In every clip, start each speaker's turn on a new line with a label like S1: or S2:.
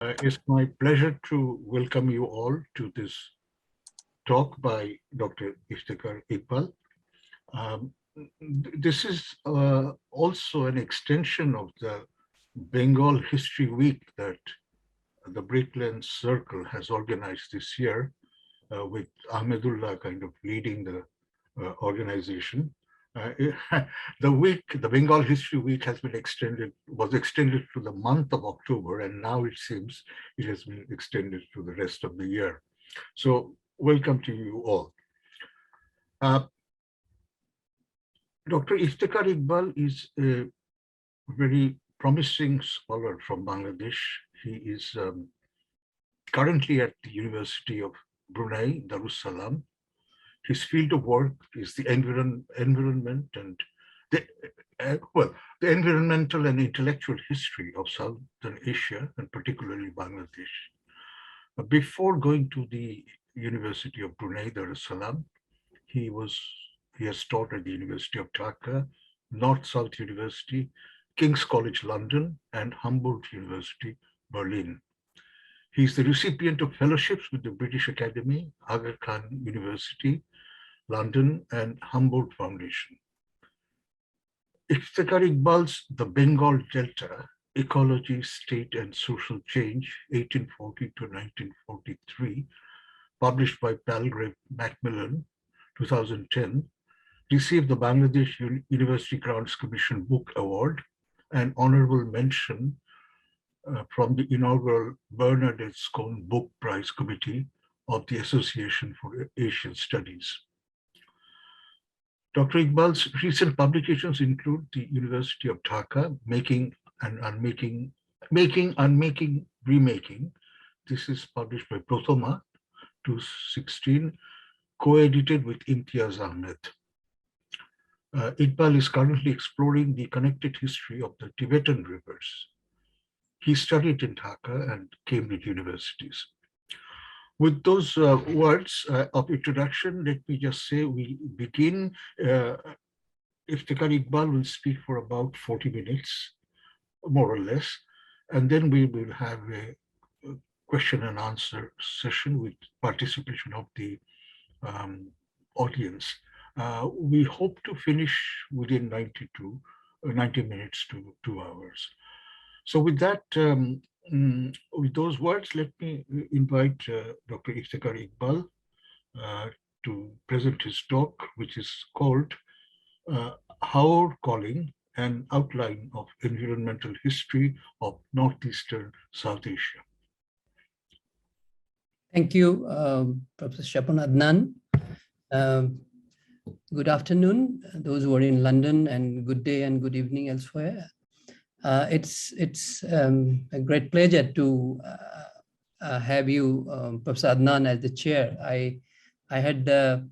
S1: It's my pleasure to welcome you all to this talk by Dr. Iftekhar Iqbal. Um, this is also an extension of the Bengal History Week that the Bricklands Circle has organized this year, with Ahmedullah kind of leading the organization. The Bengal History Week was extended to the month of October, and now it seems it has been extended to the rest of the year. So welcome to you all. Dr. Iftekhar Iqbal is a very promising scholar from Bangladesh. He is currently at the University of Brunei, Darussalam. His field of work is the environment and the environmental and intellectual history of Southern Asia, and particularly Bangladesh. Before going to the University of Brunei, Darussalam, he has taught at the University of Dhaka, North-South University, King's College London, and Humboldt University, Berlin. He's the recipient of fellowships with the British Academy, Haor Calling University, London, and Humboldt Foundation. Iftekhar Iqbal's The Bengal Delta, Ecology, State and Social Change, 1840 to 1943, published by Palgrave Macmillan, 2010, received the Bangladesh University Grants Commission Book Award and honorable mention from the inaugural Bernadette Scone Book Prize Committee of the Association for Asian Studies. Dr. Iqbal's recent publications include the University of Dhaka, Making and Unmaking, Remaking. This is published by Prothoma, 2016, co-edited with Imtiaz Ahmed. Iqbal is currently exploring the connected history of the Tibetan rivers. He studied in Dhaka and Cambridge universities. With those words of introduction, let me just say we begin. Iftekhar Iqbal will speak for about 40 minutes, more or less, and then we will have a question and answer session with participation of the audience. We hope to finish within 90 minutes to 2 hours. So with that, with those words, let me invite Dr. Iftekhar Iqbal to present his talk, which is called Haor Calling An Outline of Environmental History of Northeastern South Asia.
S2: Thank you, Professor Shapan, Adnan. Good afternoon, those who are in London, and good day and good evening elsewhere. It's a great pleasure to have you, Professor Adnan, as the chair. I had the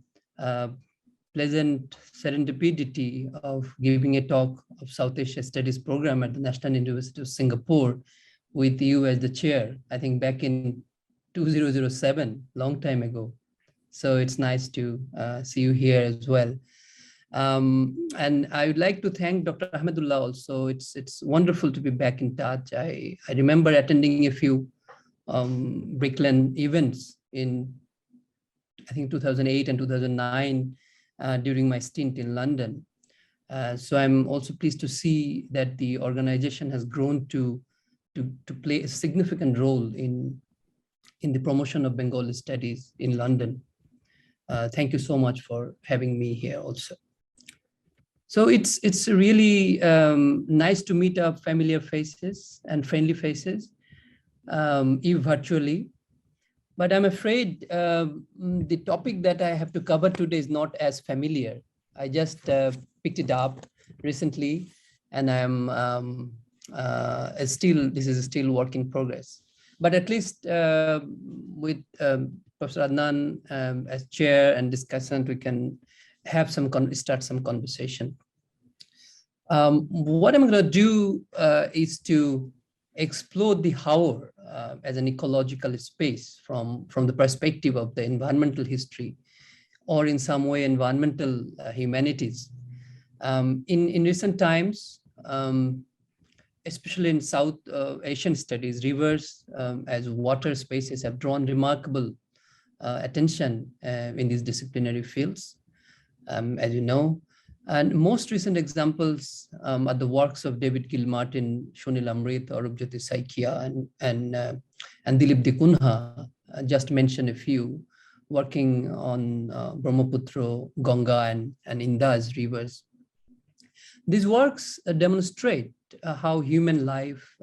S2: pleasant serendipity of giving a talk of South Asia Studies program at the National University of Singapore with you as the chair, I think back in 2007, long time ago. So it's nice to see you here as well. And I would like to thank Dr. Ahmedullah also. It's wonderful to be back in touch. I remember attending a few Brickland events in, I think, 2008 and 2009 during my stint in London. So I'm also pleased to see that the organization has grown to play a significant role in the promotion of Bengali studies in London. Thank you so much for having me here also. So it's really nice to meet up familiar faces and friendly faces, even virtually. But I'm afraid the topic that I have to cover today is not as familiar. I just picked it up recently, and this is still work in progress. But at least with Professor Adnan as chair and discussant, we can have start some conversation. What I'm going to do is to explore the Haor as an ecological space from the perspective of the environmental history, or in some way environmental humanities. In recent times, especially in South Asian studies, rivers as water spaces have drawn remarkable attention in these disciplinary fields, as you know. And most recent examples are the works of David Gilmartin, Shonil Amrit, Aurobjyoti Saikia, and Dilip de Kunha, just mention a few, working on Brahmaputra, Ganga, and Indus rivers. These works demonstrate how human life,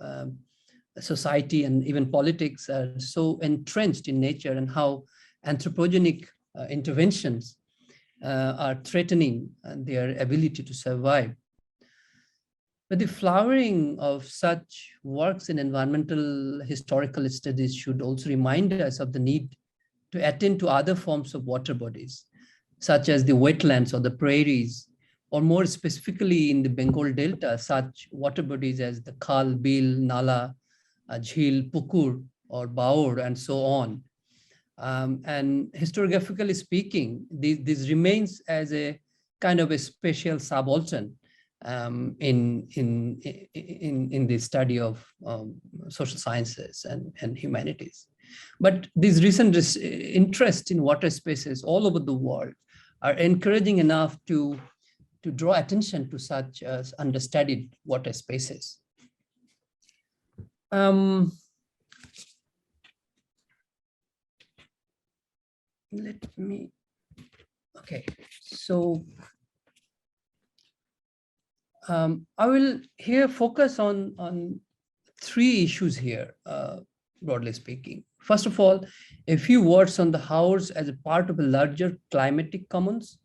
S2: society, and even politics are so entrenched in nature, and how anthropogenic interventions are threatening their ability to survive. But the flowering of such works in environmental historical studies should also remind us of the need to attend to other forms of water bodies, such as the wetlands or the prairies, or more specifically in the Bengal Delta, such water bodies as the Khal, Bil, Nala, Jhil, Pukur, or Baur, and so on. And historiographically speaking, this remains as a kind of a special subaltern in the study of social sciences and humanities. But this recent interest in water spaces all over the world are encouraging enough to draw attention to such understudied water spaces. Let me, okay, so I will here focus on three issues here, broadly speaking. First of all, a few words on the haors as a part of a larger climatic commons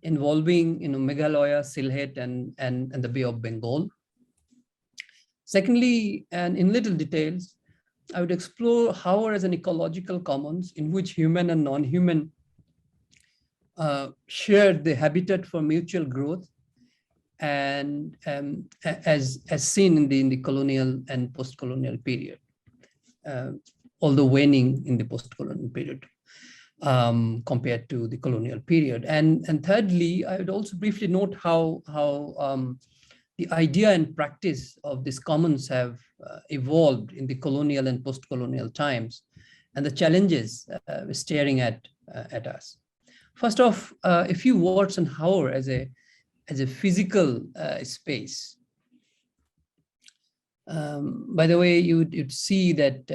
S2: involving Meghalaya, Sylhet, and the Bay of Bengal. Secondly, and in little details, I would explore haor as an ecological commons in which human and non-human share the habitat for mutual growth, and as seen in the colonial and post-colonial period, although waning in the post-colonial period compared to the colonial period. And thirdly, I would also briefly note how the idea and practice of these commons have evolved in the colonial and post-colonial times, and the challenges staring at us. First off, a few words on haor as a physical space. By the way, you'd see that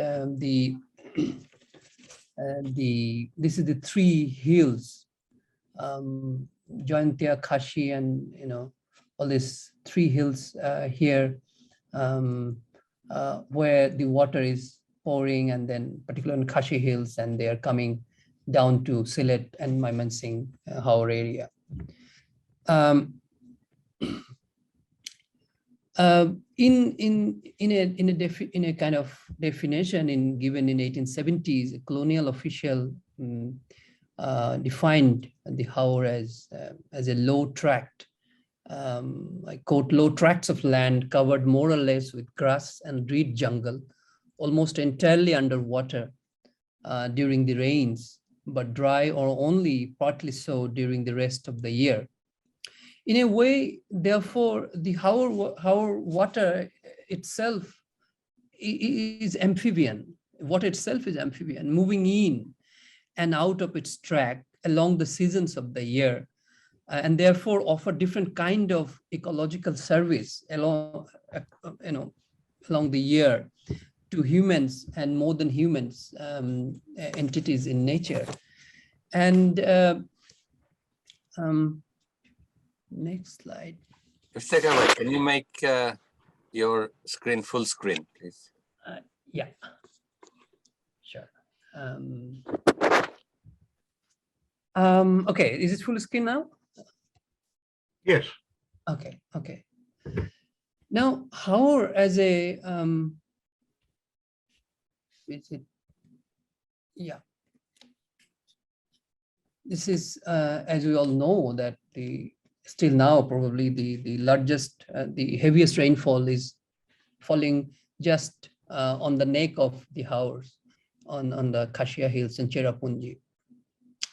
S2: this is the three hills, Jaintia, Khashi, and all these three hills here, where the water is pouring, and then particularly in Khashi hills, and they are coming down to Sylhet and Mymensingh haor area. In a kind of definition given in 1870s, a colonial official defined the haor as a low tract, I quote, low tracts of land covered more or less with grass and reed jungle, almost entirely underwater during the rains, but dry or only partly so during the rest of the year. In a way, therefore, the haor water itself is amphibian. Water itself is amphibian, moving in and out of its track along the seasons of the year, and therefore offer different kind of ecological service along the year to humans and more than humans entities in nature. And next slide.
S3: Iftekhar, can you make your screen full screen, please?
S2: Yeah, sure. Okay, is it full screen now?
S1: Yes.
S2: Okay. Now, haor as a is it? Yeah. This is, as we all know, that still now probably the largest, the heaviest rainfall is falling just on the neck of the haors on the Khashia Hills and Cherrapunji.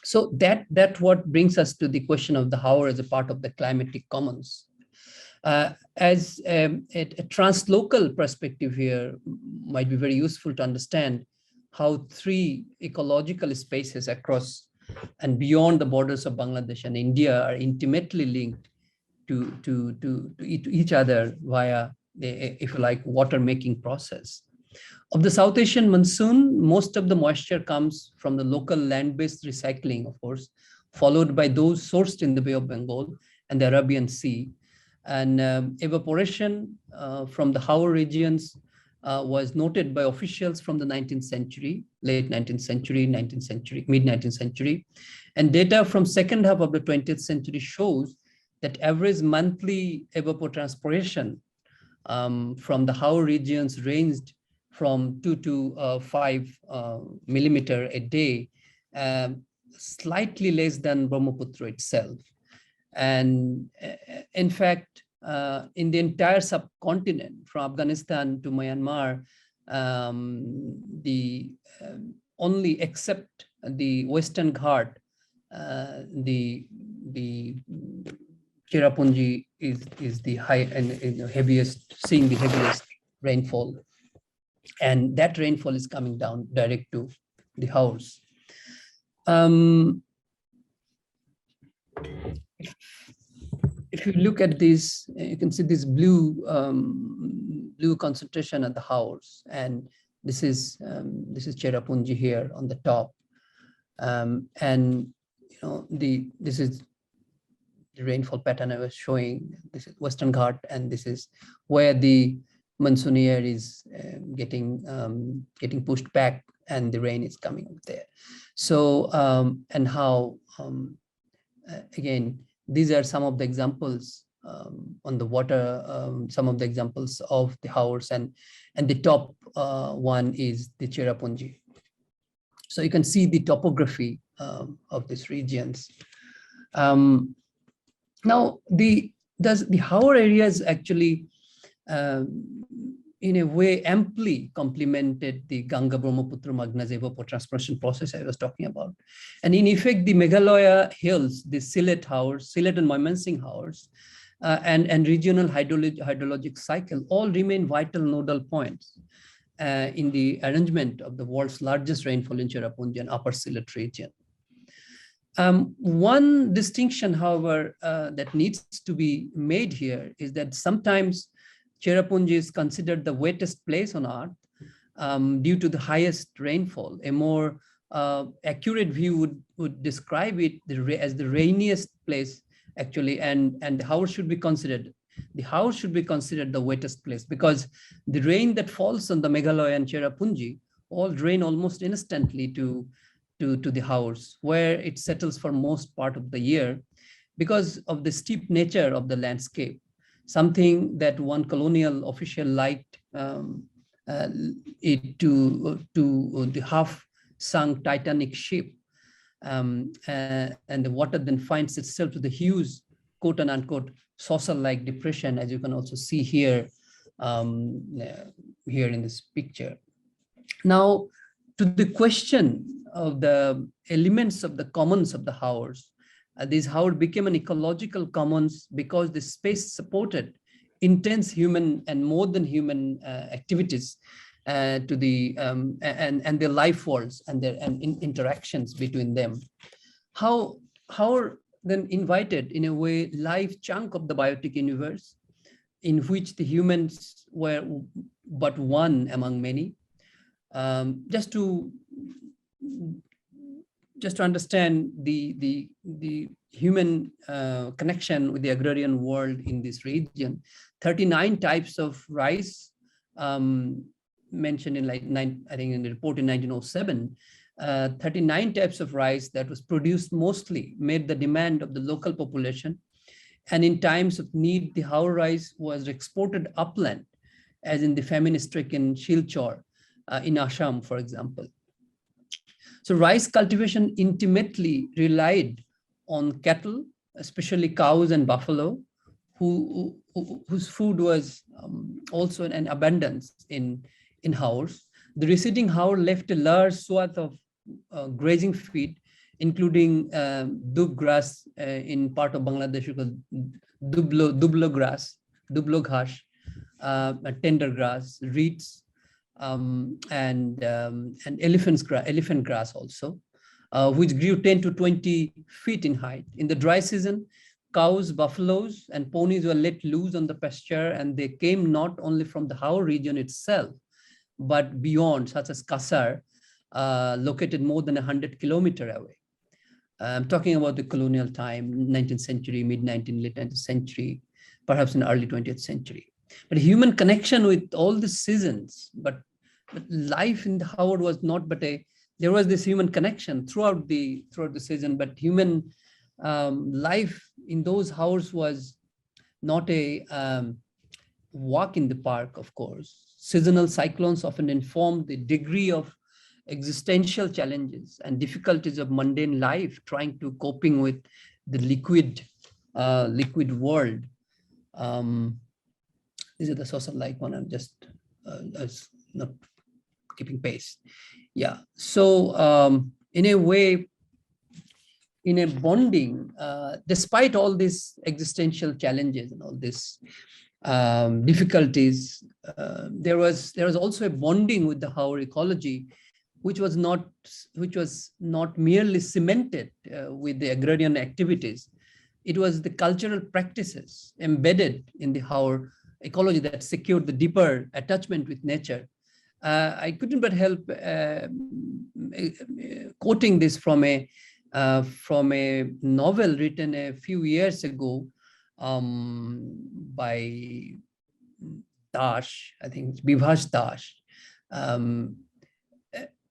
S2: So that what brings us to the question of the haor as a part of the climatic commons. As a translocal perspective here might be very useful to understand how three ecological spaces across and beyond the borders of Bangladesh and India are intimately linked to each other via, if you like, water making process. Of the South Asian monsoon, most of the moisture comes from the local land-based recycling, of course, followed by those sourced in the Bay of Bengal and the Arabian Sea. And evaporation from the Haor regions was noted by officials from the 19th century, late 19th century, 19th century, mid 19th century. And data from second half of the 20th century shows that average monthly evapotranspiration from the Haor regions ranged from 2 to 5 millimeter a day, slightly less than Brahmaputra itself. And in fact, in the entire subcontinent, from Afghanistan to Myanmar, only except the Western Ghat, the Cherrapunji is the high and heaviest, seeing the heaviest rainfall. And that rainfall is coming down direct to the Haors. If you look at this, you can see this blue concentration at the Haors, and this is Cherrapunji here on the top, and you know this is the rainfall pattern I was showing. This is Western Ghat, and this is where the monsoon air is getting pushed back, and the rain is coming up there. So and how again, these are some of the examples on the water, some of the examples of the Haors, and the top one is the Cherrapunji. So you can see the topography of these regions. Now, the Haor areas actually, in a way, amply complemented the Ganga Brahmaputra Magna's evapotranspiration process I was talking about. And in effect, the Meghalaya hills, the Sylhet Haors, Sylhet and Mymensingh Haors, and regional hydrologic cycle all remain vital nodal points in the arrangement of the world's largest rainfall in Cherrapunji and Upper Sylhet region. One distinction, however, that needs to be made here is that sometimes Cherrapunji is considered the wettest place on earth due to the highest rainfall. A more accurate view would describe it as the rainiest place, actually, and the Haor should be considered. The Haor should be considered the wettest place because the rain that falls on the Meghalaya and Cherrapunji all drain almost instantly to the Haors, where it settles for most part of the year because of the steep nature of the landscape. Something that one colonial official liked it to the half-sunk Titanic ship, and the water then finds itself to the huge, quote unquote, saucer-like depression, as you can also see here, here in this picture. Now, to the question of the elements of the commons of the Haors, these Haor became an ecological commons because the space supported intense human and more than human activities to the and their life worlds and their interactions between them. Haor then invited, in a way, life chunk of the biotic universe, in which the humans were but one among many. Just to understand the human connection with the agrarian world in this region, 39 types of rice mentioned in I think in the report in 1907, 39 types of rice that was produced mostly met the demand of the local population. And in times of need, the Haor rice was exported upland, as in the famine-stricken Silchar in Assam, for example. So rice cultivation intimately relied on cattle, especially cows and buffalo, whose food was also in abundance in Haors. The receding Haor left a large swath of grazing feed, including dub grass in part of Bangladesh called dublo grass, dublo ghash, tender grass, reeds, and elephant grass also, which grew 10 to 20 feet in height. In the dry season, cows, buffaloes, and ponies were let loose on the pasture, and they came not only from the Haor region itself, but beyond, such as Kasar, located more than 100 kilometers away. I'm talking about the colonial time, 19th century, mid-19th, late 19th century, perhaps in early 20th century. But human connection with all the seasons, but life in the Haor was not but there was this human connection throughout the season, but human life in those Haors was not a walk in the park, of course. Seasonal cyclones often informed the degree of existential challenges and difficulties of mundane life, trying to coping with the liquid world. These are the social like one. I'm just not keeping pace. Yeah. So in a way, in a bonding, despite all these existential challenges and all these difficulties, there was also a bonding with the Haor ecology, which was not merely cemented with the agrarian activities. It was the cultural practices embedded in the Haor ecology that secured the deeper attachment with nature. I couldn't but help quoting this from a novel written a few years ago by Dash, I think it's Bibhash Dash.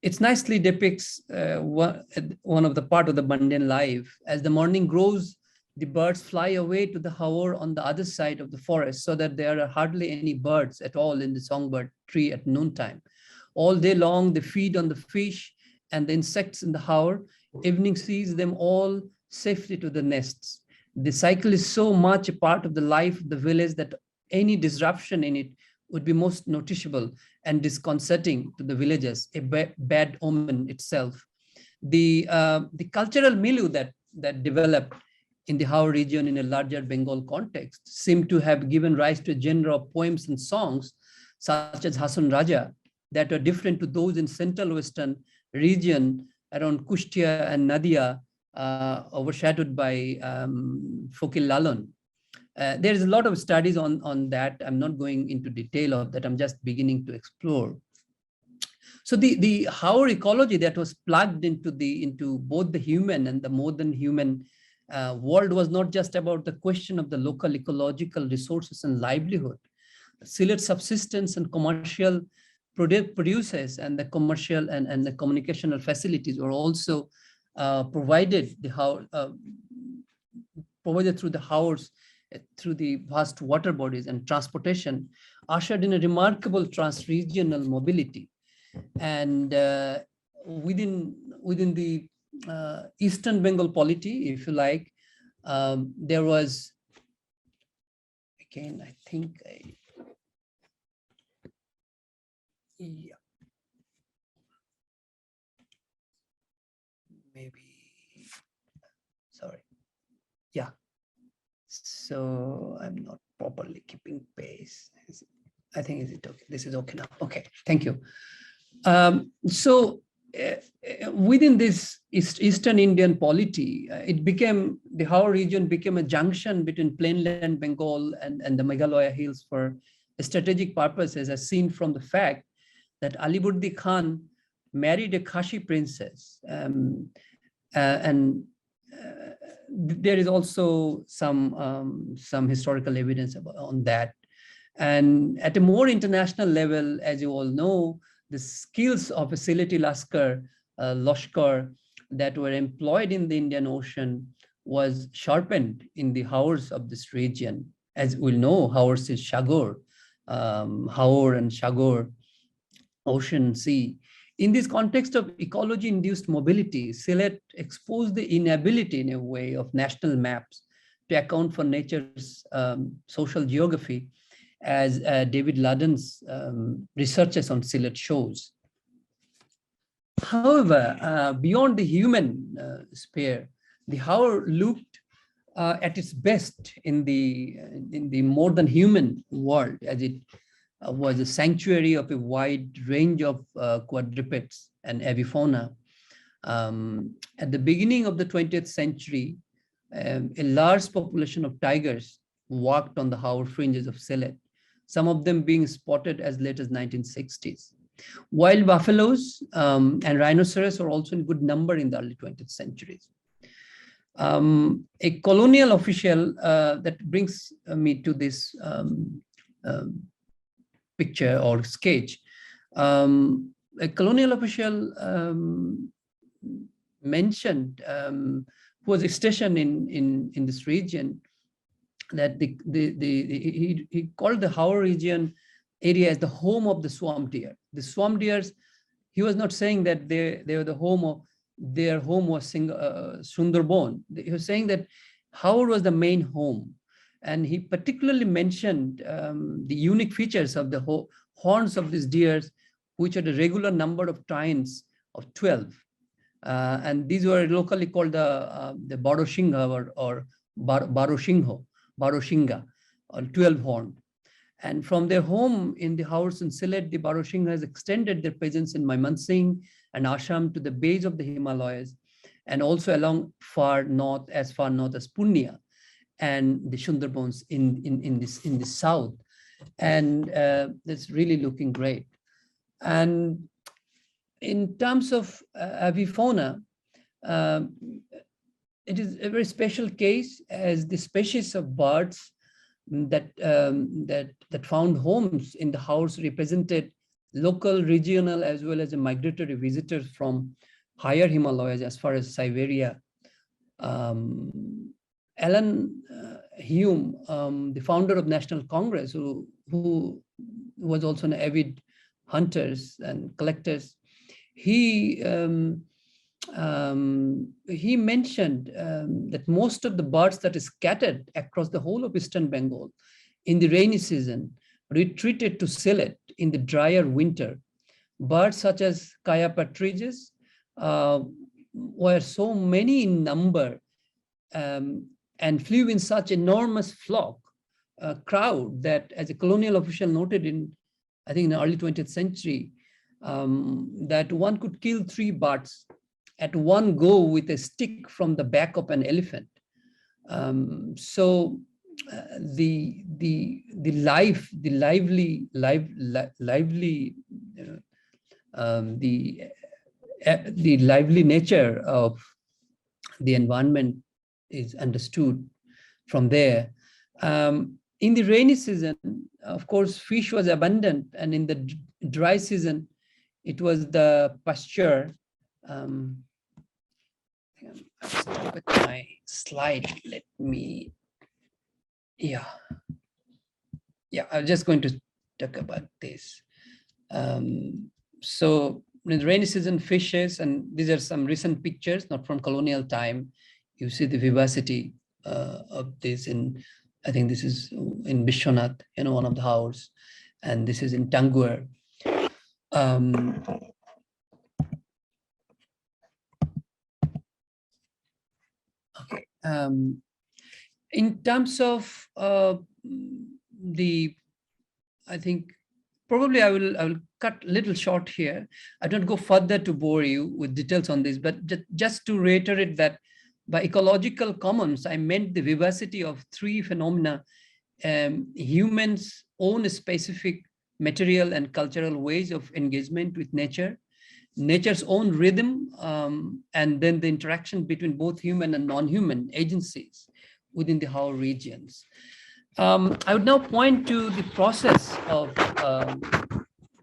S2: It nicely depicts one of the part of the mundane life. As the morning grows, the birds fly away to the Haor on the other side of the forest, so that there are hardly any birds at all in the songbird tree at noontime. All day long, they feed on the fish and the insects in the Haor. Evening sees them all safely to the nests. The cycle is so much a part of the life of the village that any disruption in it would be most noticeable and disconcerting to the villagers, a bad omen itself. The cultural milieu that developed in the Haor region in a larger Bengal context seemed to have given rise to a genre of poems and songs such as Hasan Raja that are different to those in Central Western region around Kushtia and Nadia, overshadowed by Fokil Lalon. There is a lot of studies on that. I'm not going into detail of that. I'm just beginning to explore. So the Haor ecology that was plugged into both the human and the more than human world was not just about the question of the local ecological resources and livelihood. Sylhet's subsistence and commercial producers and the commercial and the communicational facilities were also provided through the Haors, through the vast water bodies and transportation, ushered in a remarkable transregional mobility. And within the Eastern Bengal polity, if you like, there was, again, I think, yeah, maybe, sorry, yeah. So I'm not properly keeping pace. I think, is it okay? This is okay now. Okay, thank you. So within this Eastern Indian polity, the Haor region became a junction between plainland Bengal and the Meghalaya hills for strategic purposes, as seen from the fact that Aliburdi Khan married a Khashi princess. And there is also some historical evidence on that. And at a more international level, as you all know, the skills of a Sylheti Lashkar that were employed in the Indian Ocean was sharpened in the Haors of this region. As we know, Haors is Shagor, Haor and Shagor, ocean, sea. In this context of ecology-induced mobility, Sylhet exposed the inability in a way of national maps to account for nature's social geography, as David Ludden's researches on Sylhet shows. However, beyond the human sphere, the Haor looked at its best in the more than human world, as it was a sanctuary of a wide range of quadrupeds and avifauna. At the beginning of the 20th century, a large population of tigers walked on the Haor fringes of Sylhet, some of them being spotted as late as 1960s. Wild buffaloes and rhinoceros were also in good number in the early 20th centuries. A colonial official, that brings me to this picture or sketch. A colonial official mentioned, who was stationed in this region, that he called the Haor region area as the home of the swamp deer. The swamp deers, he was not saying that they were the home of, their home was Sundarban. He was saying that Haor was the main home. And he particularly mentioned the unique features of the horns of these deers, which had a regular number of tines of 12. And these were locally called the Baroshinga or Baroshinga, or 12 horn. And from their home in the Haors and Sylhet, the Baroshinga has extended their presence in Mymensingh and Assam to the base of the Himalayas, and also along far north as Purnia and the Sundarbans in the south. And that's really looking great. And in terms of avifauna, it is a very special case, as the species of birds that found homes in the house represented local, regional, as well as migratory visitors from higher Himalayas as far as Siberia. Alan Hume, the founder of National Congress, who was also an avid hunters and collectors, he mentioned that most of the birds that is scattered across the whole of Eastern Bengal in the rainy season retreated to Sylhet in the drier winter. Birds such as kaya partridges were so many in number and flew in such enormous crowd that, as a colonial official noted in, I think, in the early 20th century, that one could kill 3 birds at one go with a stick from the back of an elephant. So the lively nature of the environment is understood from there. In the rainy season, of course, fish was abundant, and in the dry season, it was the pasture. Stop with my slide. Let me, yeah, I'm just going to talk about this. So in the rainy season, fishes, and these are some recent pictures, not from colonial time. You see the vivacity of this in, I think this is in Bishwanath, one of the haors, and this is in Tanguer. Okay. In terms of I think probably I will cut a little short here. I don't go further to bore you with details on this, but just to reiterate that by ecological commons, I meant the vivacity of 3 phenomena: humans' own specific material and cultural ways of engagement with nature, nature's own rhythm, and then the interaction between both human and non-human agencies within the Haor regions. I would now point to the process of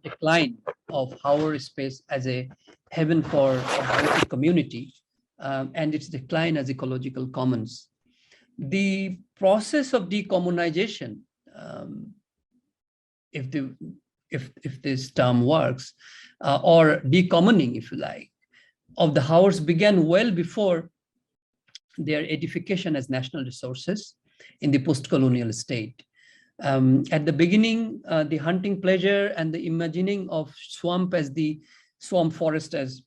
S2: decline of Haor space as a haven for a biotic community, and its decline as ecological commons. The process of decommunization, if this term works, or decommoning, if you like, of the haors began well before their edification as national resources in the post-colonial state. At the beginning, the hunting pleasure and the imagining of swamp as the swamp forest as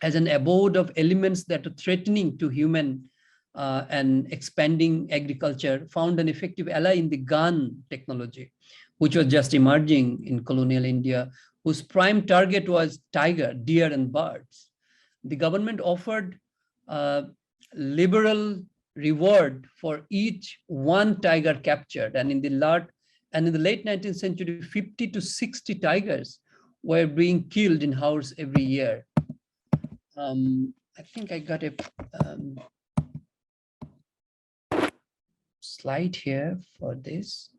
S2: an abode of elements that are threatening to human and expanding agriculture, found an effective ally in the gun technology, which was just emerging in colonial India, whose prime target was tiger, deer, and birds. The government offered liberal reward for each one tiger captured, and in the late 19th century, 50 to 60 tigers were being killed in haors every year. I think I got a slide here for this.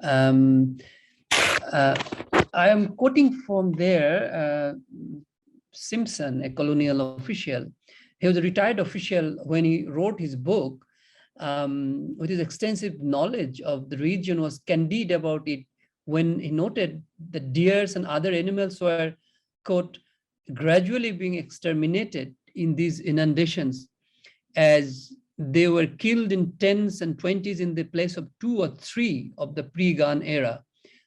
S2: I am quoting from there, Simpson, a colonial official. He was a retired official when he wrote his book. With his extensive knowledge of the region, was candid about it when he noted that deers and other animals were, quote, gradually being exterminated in these inundations, as they were killed in 10s and 20s in the place of 2 or 3 of the pre-gun era.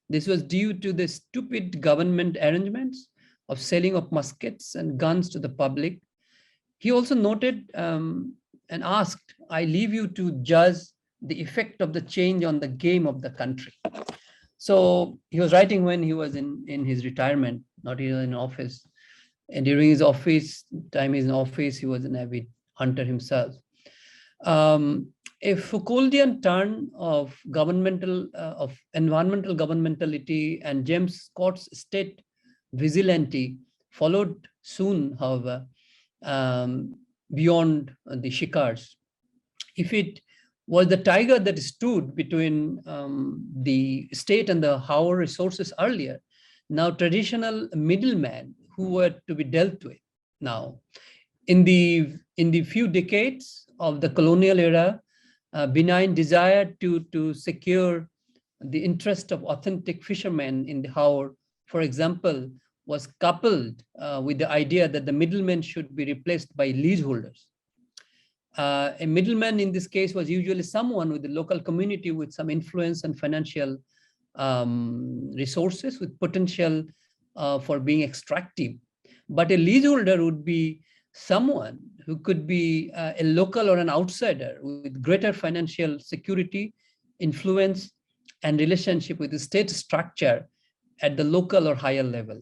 S2: This was due to the stupid government arrangements of selling of muskets and guns to the public. He also noted and asked, I leave you to judge the effect of the change on the game of the country. So he was writing when he was in his retirement, not even in office. And during his office time in office, he was an avid hunter himself. A Foucauldian turn of environmental governmentality and James Scott's state vigilante followed soon, however, beyond the shikars. If it was the tiger that stood between the state and the haor resources earlier, now traditional middlemen who were to be dealt with now. In the few decades of the colonial era, benign desire to secure the interest of authentic fishermen in the haor, for example, was coupled with the idea that the middlemen should be replaced by leaseholders. A middleman in this case was usually someone with the local community with some influence and financial resources with potential for being extractive. But a leaseholder would be someone who could be a local or an outsider with greater financial security, influence, and relationship with the state structure at the local or higher level,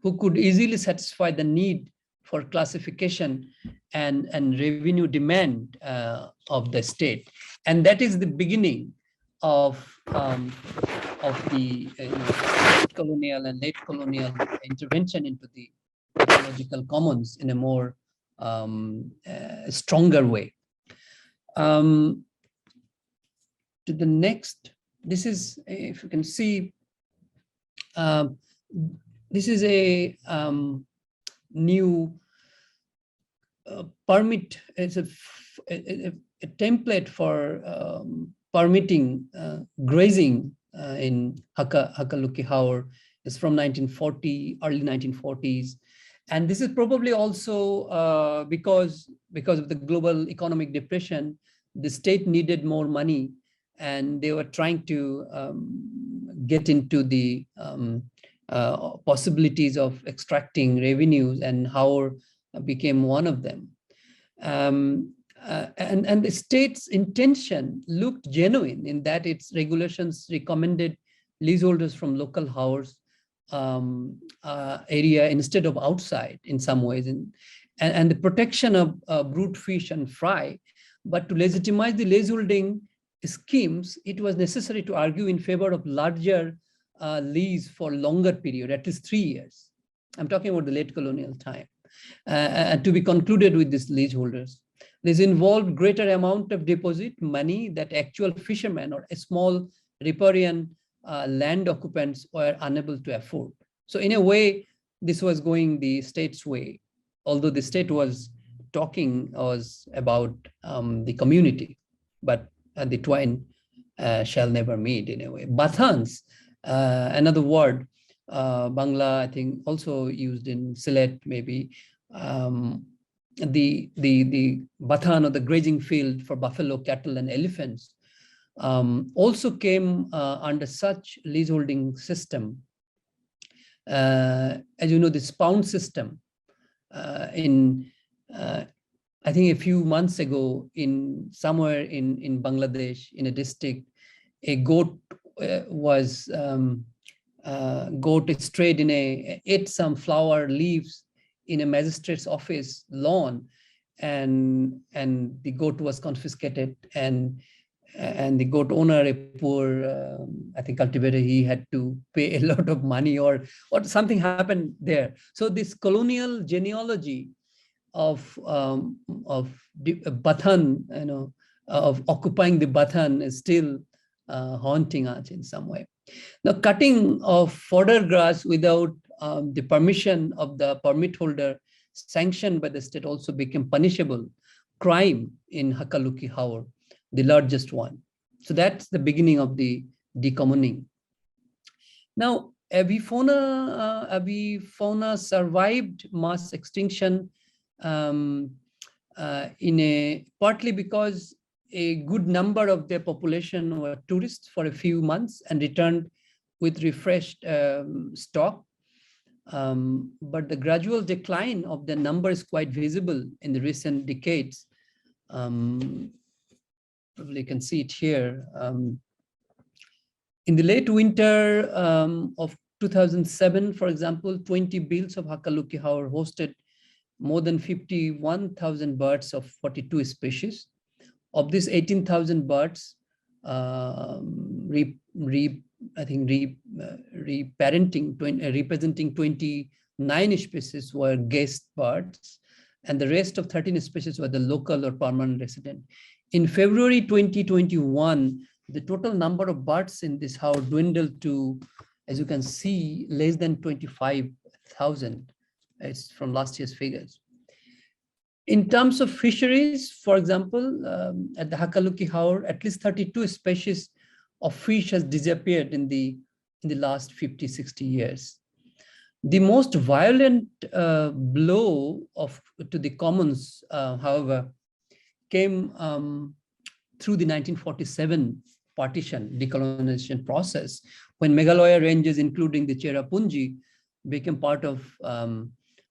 S2: who could easily satisfy the need for classification and revenue demand of the state. And that is the beginning of the colonial and late colonial intervention into the ecological commons in a more stronger way. To the next, this is, if you can see, this is a new permit. It's a template for permitting grazing in Hakaluki Haor. It's from 1940, early 1940s. And this is probably also because of the global economic depression, the state needed more money, and they were trying to get into the possibilities of extracting revenues, and Haor became one of them. And the state's intention looked genuine in that its regulations recommended leaseholders from local haors area instead of outside in some ways, and the protection of brute fish and fry. But to legitimize the leaseholding schemes, it was necessary to argue in favor of larger lease for longer period, at least 3 years. I'm talking about the late colonial time, and to be concluded with these leaseholders. This involved greater amount of deposit money that actual fishermen or a small riparian land occupants were unable to afford. So in a way, this was going the state's way, although the state was about the community, but the twain shall never meet in a way. Bathans, another word, Bangla, I think also used in Sylhet maybe, the bathan, or the grazing field for buffalo, cattle, and elephants, also came under such leaseholding system. As you know, this pound system in I think a few months ago, in somewhere in Bangladesh, in a district, a goat goat strayed ate some flower leaves in a magistrate's office lawn, and the goat was confiscated, and the goat owner, a poor I think cultivator, he had to pay a lot of money, or something happened there. So this colonial genealogy of Bathan, of occupying the Bathan is still haunting us in some way. The cutting of fodder grass without the permission of the permit holder, sanctioned by the state, also became punishable crime in Hakaluki Haor, the largest one. So that's the beginning of the decommoning. Now, avifauna survived mass extinction partly because a good number of their population were tourists for a few months and returned with refreshed stock. But the gradual decline of the number is quite visible in the recent decades. Probably you can see it here. In the late winter of 2007, for example, 20 bills of Hakaluki Haor hosted more than 51,000 birds of 42 species. Of these, 18,000 birds, reparenting, representing 29 species were guest birds, and the rest of 13 species were the local or permanent resident. In February 2021, the total number of birds in this house dwindled to, as you can see, less than 25,000. It's from last year's figures. In terms of fisheries, for example, at the Hakaluki Haor, at least 32 species of fish has disappeared in the last 50, 60 years. The most violent blow to the commons, however, came through the 1947 partition, decolonization process, when Meghalaya ranges, including the Cherrapunji, became part of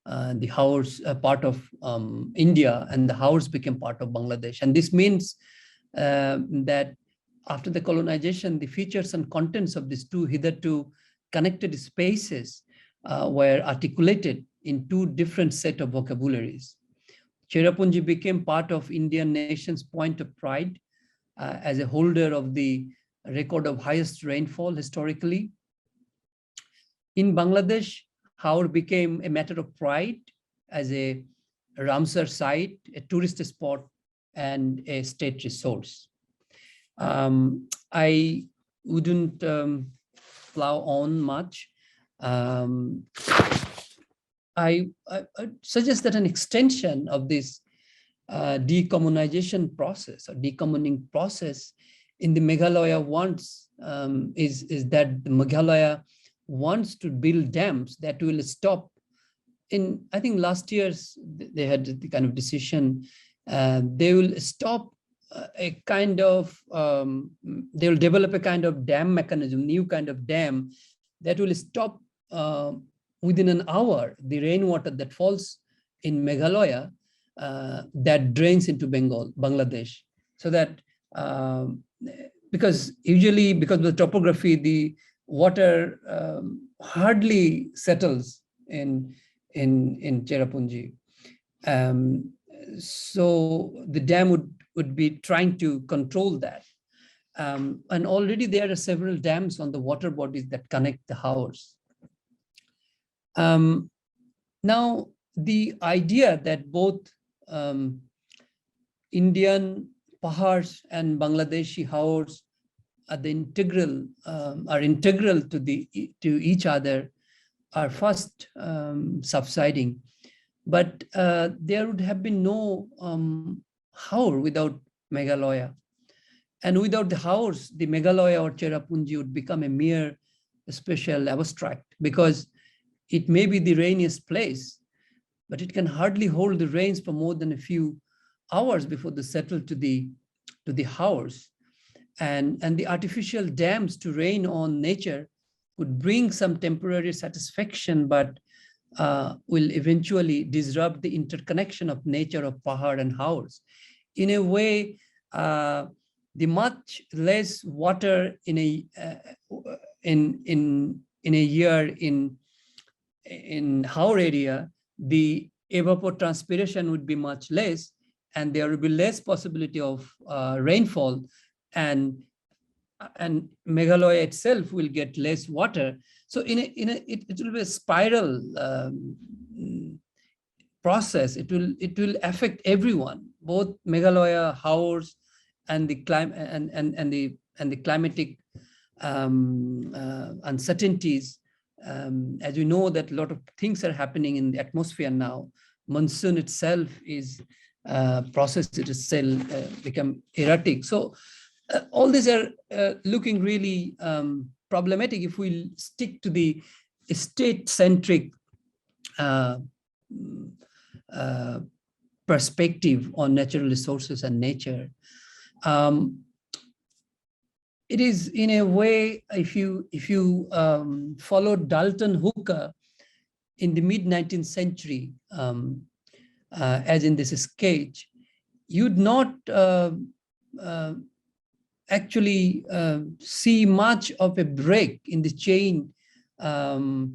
S2: the haors, part of India, and the haors became part of Bangladesh. And this means that after the colonization, the features and contents of these two hitherto connected spaces were articulated in two different set of vocabularies. Cherrapunji became part of Indian nation's point of pride as a holder of the record of highest rainfall historically. In Bangladesh, Haor became a matter of pride as a Ramsar site, a tourist spot, and a state resource. I wouldn't plow on much. I suggest that an extension of this decommunization process or decommoning process in the Meghalaya is that the Meghalaya wants to build dams that will stop. I think last year's they had the kind of decision, they will stop a kind of, they will develop a kind of dam mechanism, new kind of dam that will stop within an hour the rainwater that falls in Meghalaya that drains into Bangladesh. So that, because usually because of the topography, the water hardly settles in Cherrapunji. So the dam would be trying to control that. And already there are several dams on the water bodies that connect the haors. Now, the idea that both Indian pahars and Bangladeshi haors are integral to each other are fast subsiding, but there would have been no haor without Meghalaya, and without the haors, the Meghalaya or Cherrapunji would become a mere special abstract, because it may be the rainiest place, but it can hardly hold the rains for more than a few hours before they settle to the haors. And the artificial dams to rain on nature would bring some temporary satisfaction, but will eventually disrupt the interconnection of nature of Pahar and haors. In a way, the much less water in a year in Haor area, the evapotranspiration would be much less, and there will be less possibility of rainfall, and Meghalaya itself will get less water. So it will be a spiral process. It will affect everyone, both Meghalaya, haors, and the climate and the climatic uncertainties. As we know that a lot of things are happening in the atmosphere now. Monsoon itself is process itself become erratic. So all these are looking really problematic if we stick to the state-centric perspective on natural resources and nature. It is in a way, if you follow Dalton Hooker in the mid-19th century, as in this sketch, you'd not actually see much of a break in the chain or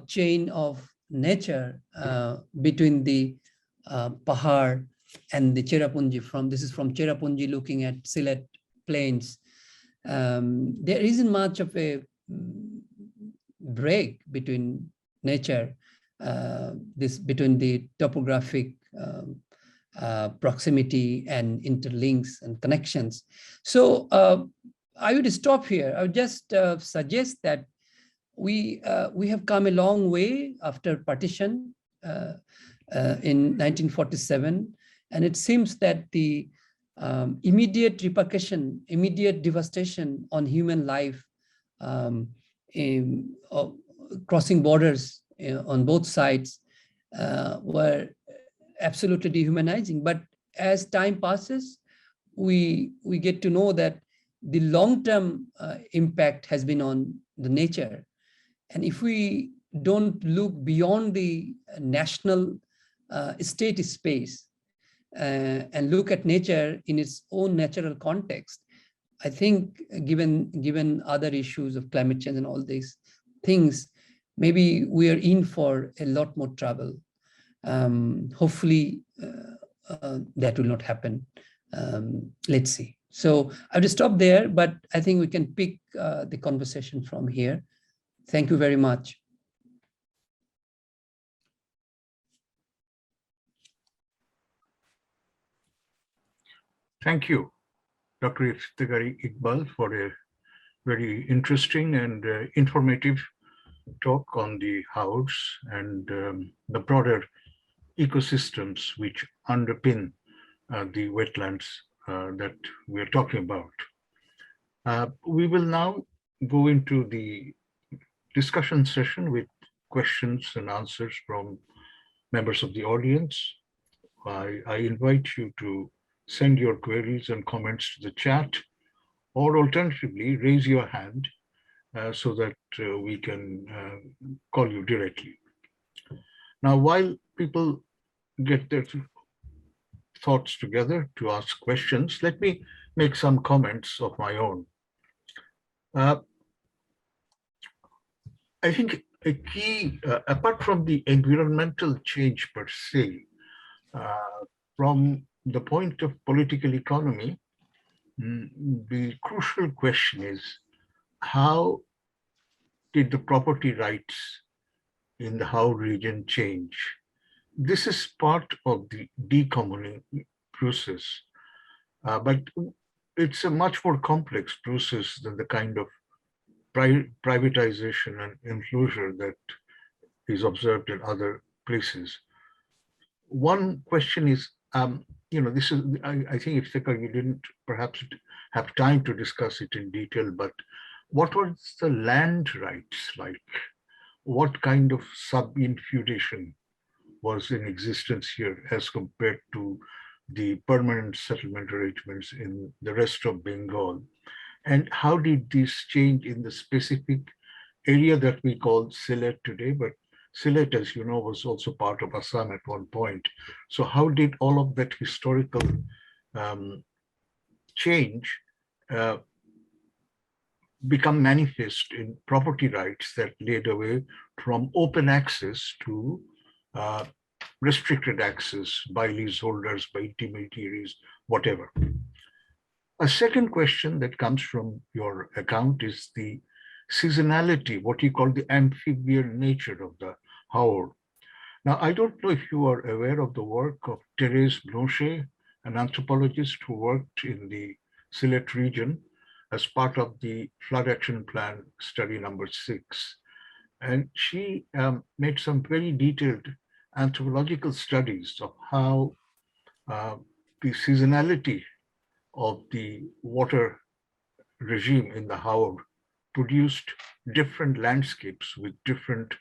S2: chain of nature between the Pahar and the Cherrapunji. This is from Cherrapunji looking at Sylhet plains. There isn't much of a break between nature, between the topographic proximity and interlinks and connections. So I would stop here. I would just suggest that we have come a long way after partition in 1947, and it seems that the immediate repercussion, immediate devastation on human life crossing borders on both sides were absolutely dehumanizing. But as time passes, we get to know that the long-term impact has been on the nature. And if we don't look beyond the national state space and look at nature in its own natural context, I think given other issues of climate change and all these things, maybe we are in for a lot more trouble. Hopefully that will not happen. Let's see. So I'll just stop there, but I think we can pick the conversation from here. Thank you very much.
S1: Thank you, Dr. Iftekhar Iqbal, for a very interesting and informative talk on the haors and the broader ecosystems which underpin the wetlands that we are talking about. We will now go into the discussion session with questions and answers from members of the audience. I invite you to send your queries and comments to the chat, or alternatively, raise your hand so that we can call you directly. Now, while people get their thoughts together to ask questions, let me make some comments of my own. I think a key, apart from the environmental change per se, from the point of political economy, the crucial question is, how did the property rights in the Haor region change? This is part of the decommoning process, but it's a much more complex process than the kind of privatization and enclosure that is observed in other places. One question is, this is, I think, Iftekhar, you didn't perhaps have time to discuss it in detail, but what was the land rights like? What kind of sub-infeudation was in existence here as compared to the permanent settlement arrangements in the rest of Bengal? And how did this change in the specific area that we call Sylhet today, but Sylhet, as you know, was also part of Assam at one point. So how did all of that historical change become manifest in property rights that led away from open access to restricted access by leaseholders, by intermediaries, whatever? A second question that comes from your account is the seasonality, what you call the amphibian nature of the haor. Now, I don't know if you are aware of the work of Therese Blanchet, an anthropologist who worked in the Sylhet region as part of the Flood Action Plan study number 6. And she made some very detailed anthropological studies of how the seasonality of the water regime in the haor produced different landscapes with different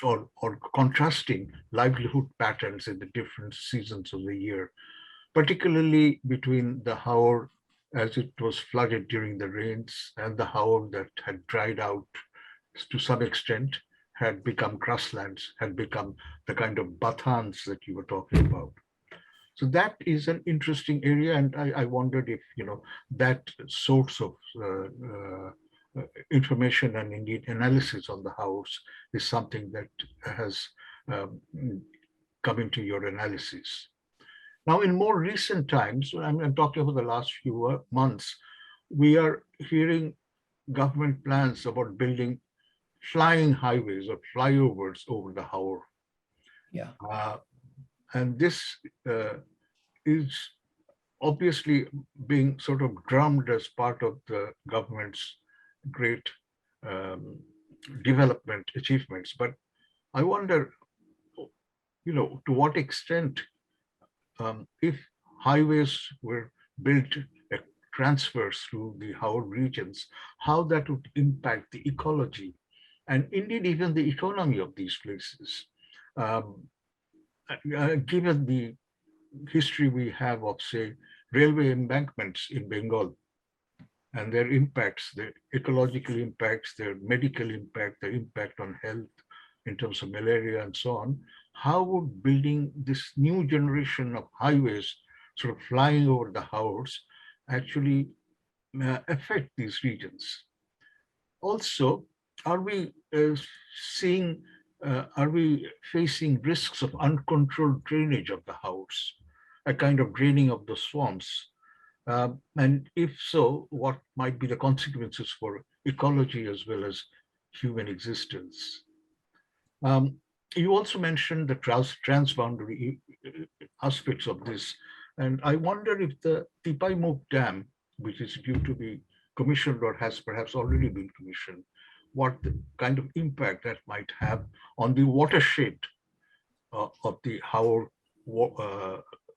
S1: or contrasting livelihood patterns in the different seasons of the year, particularly between the haor as it was flooded during the rains and the haor that had dried out to some extent, had become grasslands, had become the kind of bathans that you were talking about. So that is an interesting area, and I wondered if that source of information and indeed analysis on the haors is something that has come into your analysis. Now, in more recent times, I'm talking about the last few months, we are hearing government plans about building flying highways or flyovers over the haor.
S2: Yeah.
S1: And this is obviously being sort of drummed as part of the government's great development achievements. But I wonder, to what extent, if highways were built, transfers through the haor regions, how that would impact the ecology and indeed even the economy of these places. Given the history we have of, say, railway embankments in Bengal and their impacts, their ecological impacts, their medical impact, their impact on health in terms of malaria and so on, how would building this new generation of highways sort of flying over the haors actually affect these regions? Also, are we facing risks of uncontrolled drainage of the haors, a kind of draining of the swamps? And if so, what might be the consequences for ecology as well as human existence? You also mentioned the transboundary aspects of this, and I wonder if the Tipaimuk Dam, which is due to be commissioned or has perhaps already been commissioned, what kind of impact that might have on the watershed of the haor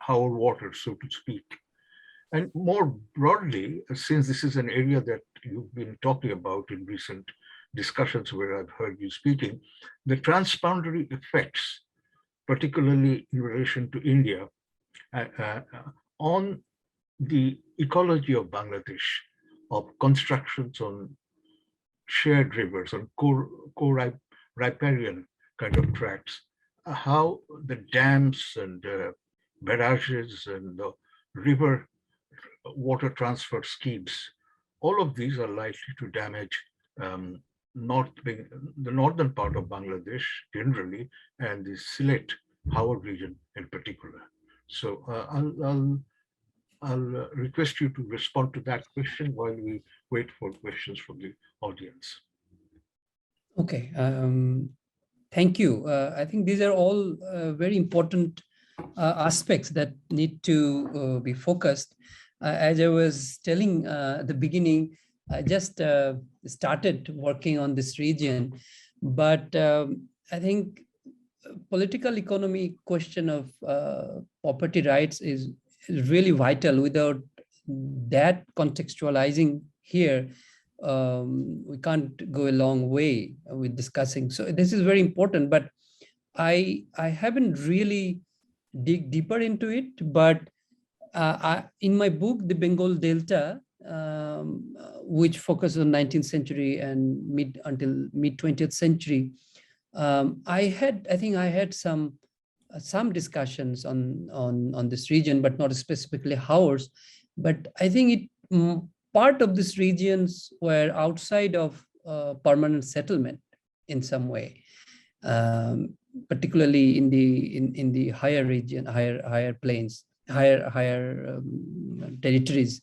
S1: water, so to speak. And more broadly, since this is an area that you've been talking about in recent discussions where I've heard you speaking, the transboundary effects, particularly in relation to India, on the ecology of Bangladesh, of constructions on shared rivers, on co-riparian kind of tracts, how the dams and barrages and the river water transfer schemes, all of these are likely to damage the northern part of Bangladesh generally, and the Sylhet Haor region in particular. So I'll request you to respond to that question while we wait for questions from the audience.
S2: Okay, thank you. I think these are all very important aspects that need to be focused. As I was telling at the beginning, I just started working on this region, but I think political economy question of property rights is really vital. Without that contextualizing here, we can't go a long way with discussing. So this is very important, but I haven't really dig deeper into it. But in my book, The Bengal Delta, which focuses on 19th century and mid 20th century, I think I had some discussions on this region, but not specifically Haors. But I think part of these regions were outside of permanent settlement in some way, particularly in the higher region, higher plains, higher territories.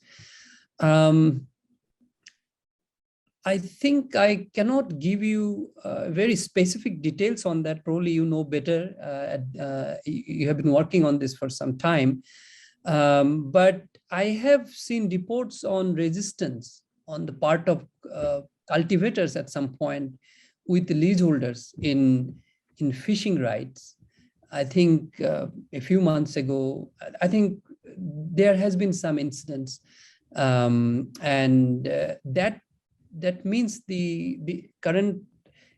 S2: I think I cannot give you very specific details on that. Probably you know better. You have been working on this for some time. But I have seen reports on resistance on the part of cultivators at some point with the leaseholders in fishing rights. I think a few months ago, I think there has been some incidents, and that means the current,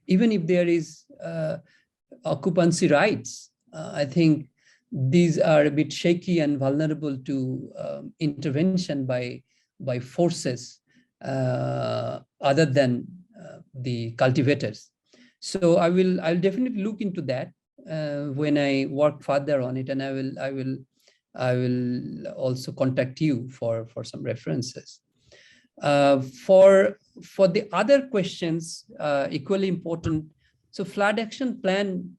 S2: even if there is occupancy rights, I think these are a bit shaky and vulnerable to intervention by forces other than the cultivators. So I'll definitely look into that when I work further on it, and I will also contact you for some references. For the other questions, equally important. So flood action plan,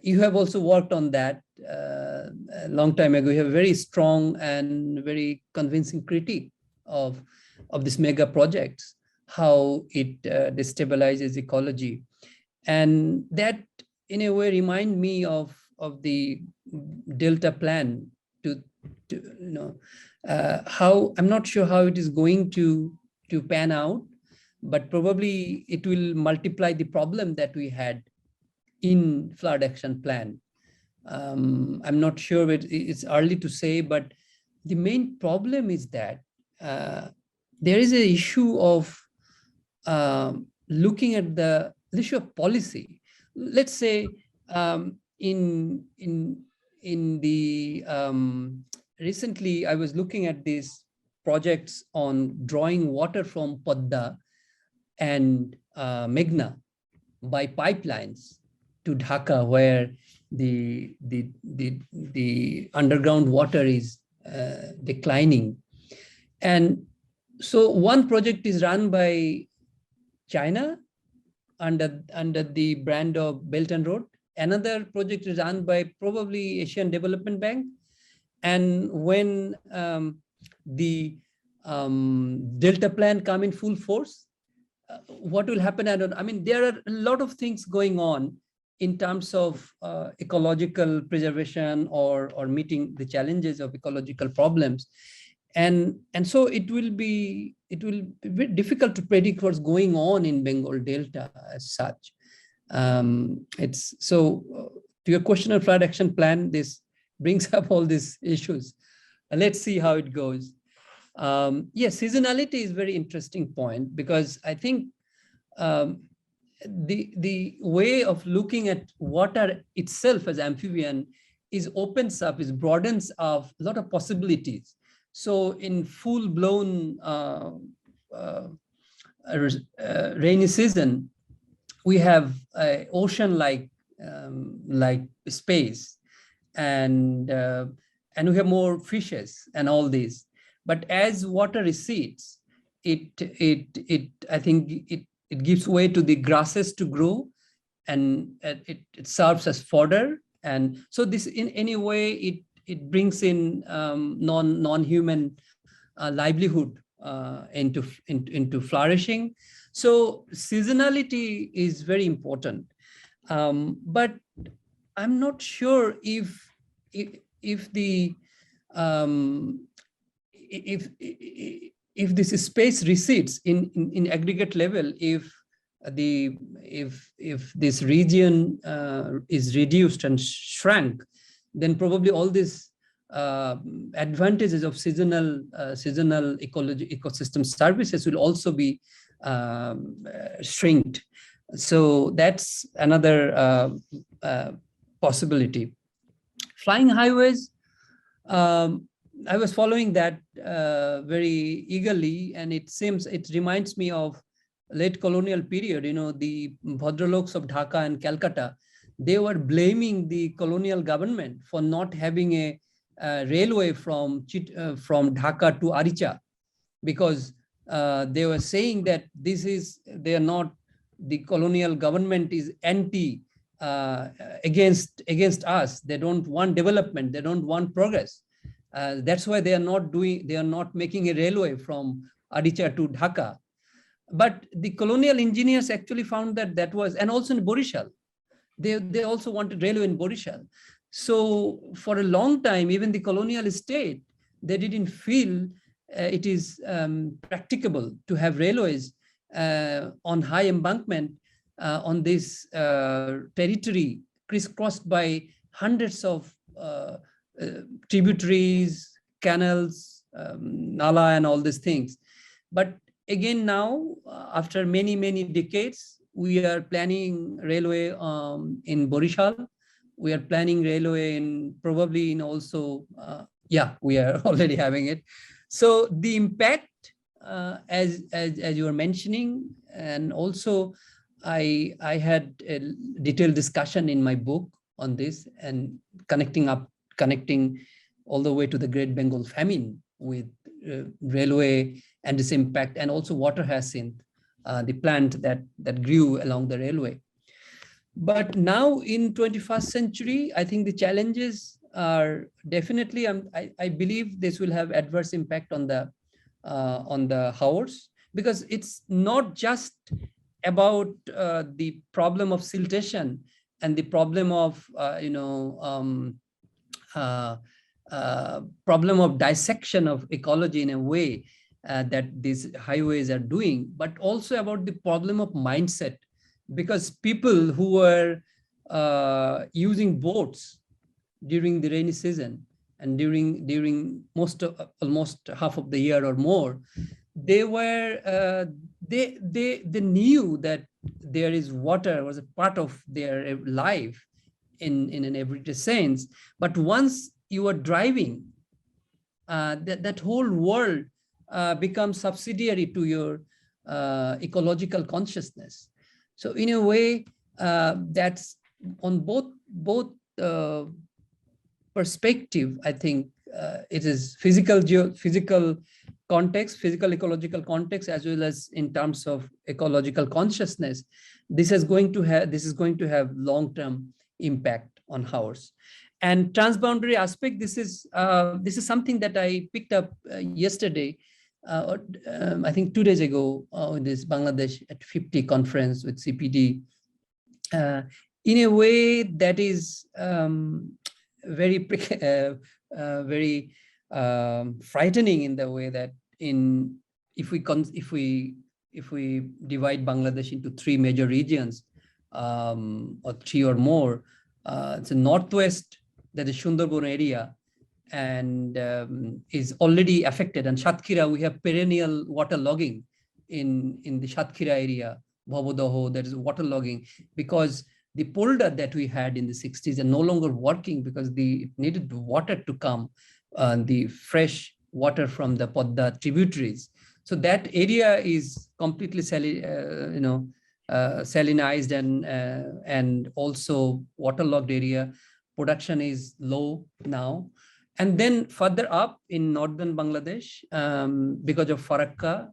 S2: you have also worked on that a long time ago. You have a very strong and very convincing critique of these mega projects, how it destabilizes ecology. And that in a way remind me of the Delta plan to how, I'm not sure how it is going to pan out, but probably it will multiply the problem that we had in flood action plan. I'm not sure, it's early to say, but the main problem is that there is an issue of looking at the issue of policy. Let's say in the recently I was looking at these projects on drawing water from Padda and Meghna by pipelines to Dhaka, where the underground water is declining. And so one project is run by China under the brand of Belt and Road. Another project is run by probably Asian Development Bank. And when the Delta plan come in full force, what will happen? I mean, there are a lot of things going on in terms of ecological preservation or meeting the challenges of ecological problems. And so it will be very difficult to predict what's going on in Bengal Delta as such. It's so to your question of flood action plan, this brings up all these issues. Let's see how it goes. Yes, seasonality is a very interesting point, because I think the way of looking at water itself as amphibian broadens up a lot of possibilities. So in full-blown rainy season, we have ocean-like space, and we have more fishes and all these. But as water recedes, I think it gives way to the grasses to grow, and it serves as fodder. And so this, in any way, it brings in non-human livelihood into flourishing. So seasonality is very important, but I'm not sure if this space recedes in aggregate level, if this region is reduced and shrunk, then probably all these advantages of seasonal ecosystem services will also be shrinked. So that's another possibility. Flying highways, I was following that very eagerly, and it reminds me of late colonial period, the Bhadraloks of Dhaka and Calcutta, they were blaming the colonial government for not having a railway from Dhaka to Aricha, because they were saying that the colonial government is anti against us. They don't want development. They don't want progress. That's why they are not making a railway from Aricha to Dhaka. But the colonial engineers actually found that was, and also in Borishal, they also wanted railway in Borishal. So for a long time, even the colonial state, they didn't feel it is practicable to have railways on high embankment on this territory crisscrossed by hundreds of tributaries, canals, nala, and all these things. But again, now, after many, many decades, we are planning railway in Borishal. We are planning railway probably in also, we are already having it. So the impact, as you were mentioning, and also I had a detailed discussion in my book on this, and connecting all the way to the Great Bengal famine with railway and its impact, and also water hyacinth, the plant that grew along the railway. But now in 21st century, I think the challenges are definitely, I believe this will have adverse impact on the haors, because it's not just about the problem of siltation and the problem of problem of dissection of ecology in a way that these highways are doing, but also about the problem of mindset, because people who were using boats during the rainy season and during almost half of the year or more, they were they knew that there is water was a part of their life in an everyday sense. But once you are driving, that whole world becomes subsidiary to your ecological consciousness. So in a way, that's on both perspective. I think it is physical context, physical ecological context, as well as in terms of ecological consciousness. This is going to have long-term impact on haors. And transboundary aspect, this is something that I picked up yesterday, I think 2 days ago, in this Bangladesh at 50 conference with CPD, in a way that is very frightening, in the way that if we divide Bangladesh into 3 major regions, or 3 or more, it's a northwest, that is Sundarban area, and is already affected. And Satkira, we have perennial water logging in the Satkira area, Bhavodaho, there is water logging, because the polder that we had in the 60s are no longer working, because it needed water to come, the fresh water from the Podda tributaries. So that area is completely salinized and also waterlogged area. Production is low now. And then further up in northern Bangladesh, because of Farakka,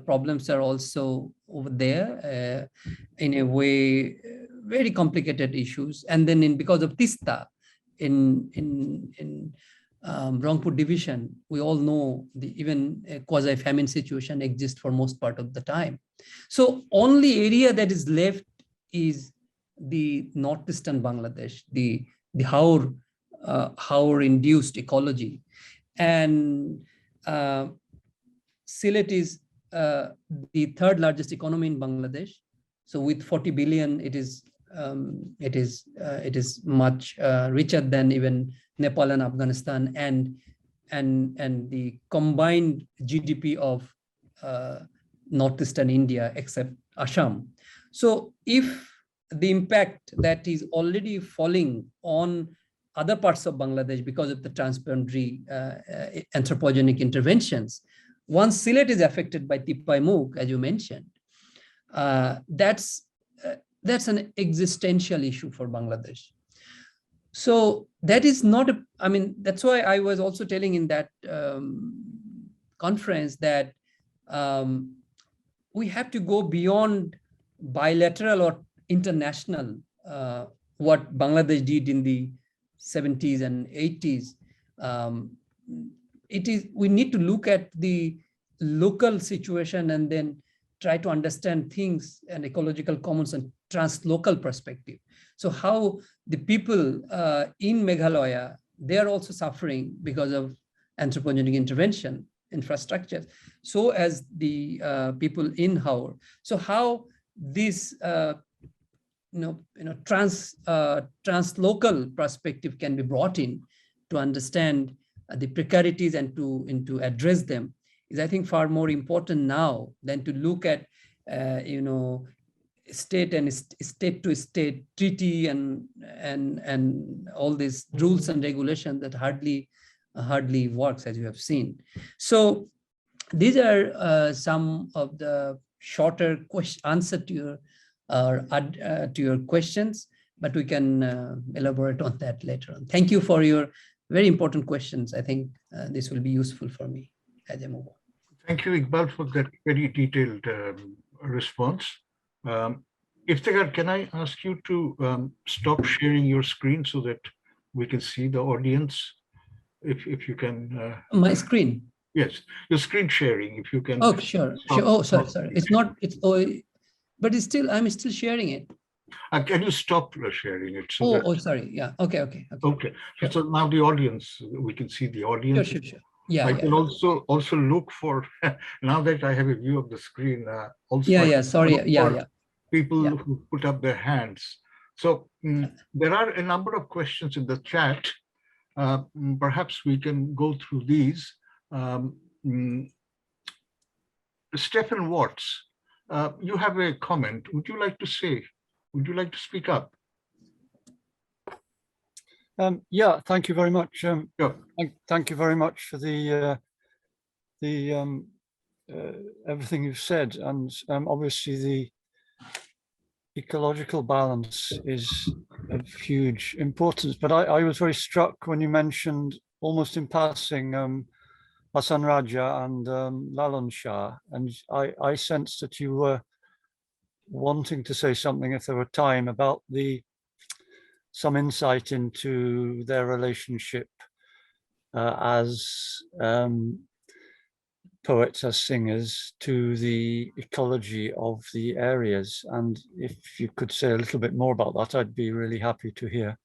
S2: problems are also over there, in a way, very complicated issues. And then because of Tista in Rangpur division, we all know even a quasi-famine situation exists for most part of the time. So only area that is left is the northeastern Bangladesh, the haor-induced ecology. And Sylhet is the 3rd largest economy in Bangladesh. So with 40 billion, it is much richer than even Nepal and Afghanistan, and the combined GDP of northeastern India, except Assam. So if the impact that is already falling on other parts of Bangladesh because of the transboundary anthropogenic interventions, once Sylhet is affected by Tipai Muk, as you mentioned, that's an existential issue for Bangladesh. So that is not I mean, that's why I was also telling in that conference that we have to go beyond bilateral or international, what Bangladesh did in the 70s and 80s. We need to look at the local situation and then try to understand things and ecological commons and translocal perspective. So how the people in Meghalaya, they are also suffering because of anthropogenic intervention, infrastructure, so as the people in Haor. So how this translocal perspective can be brought in to understand the precarities and to address them is, I think, far more important now than to look at state and state to state treaty and all these rules and regulations that hardly works, as you have seen. So these are some of the shorter answer to your questions, but we can elaborate on that later on. Thank you for your very important questions. I think this will be useful for me as I move on.
S1: Thank you, Iqbal, for that very detailed response. Iftekhar, can I ask you to stop sharing your screen so that we can see the audience? If you can.
S2: My screen?
S1: Yes, your screen sharing, if you can.
S2: Oh, sure. Oh, sorry. It's not, but it's still, I'm still sharing it.
S1: Can you stop sharing it? So
S2: sorry. Yeah. Okay.
S1: Okay. Sure. So now the audience, we can see the audience.
S2: Sure. Yeah.
S1: I can also look for, now that I have a view of the screen, also.
S2: Sorry.
S1: People who put up their hands. So there are a number of questions in the chat. Perhaps we can go through these. Stephen Watts, you have a comment. Would you like to speak up?
S4: Yeah, thank you very much.
S1: Sure.
S4: Thank you very much for the everything you've said, and obviously the ecological balance is of huge importance. But I was very struck when you mentioned, almost in passing, Hassan Raja and Lalon Shah, and I sensed that you were wanting to say something, if there were time, about some insight into their relationship as poets, as singers, to the ecology of the areas. And if you could say a little bit more about that, I'd be really happy to hear.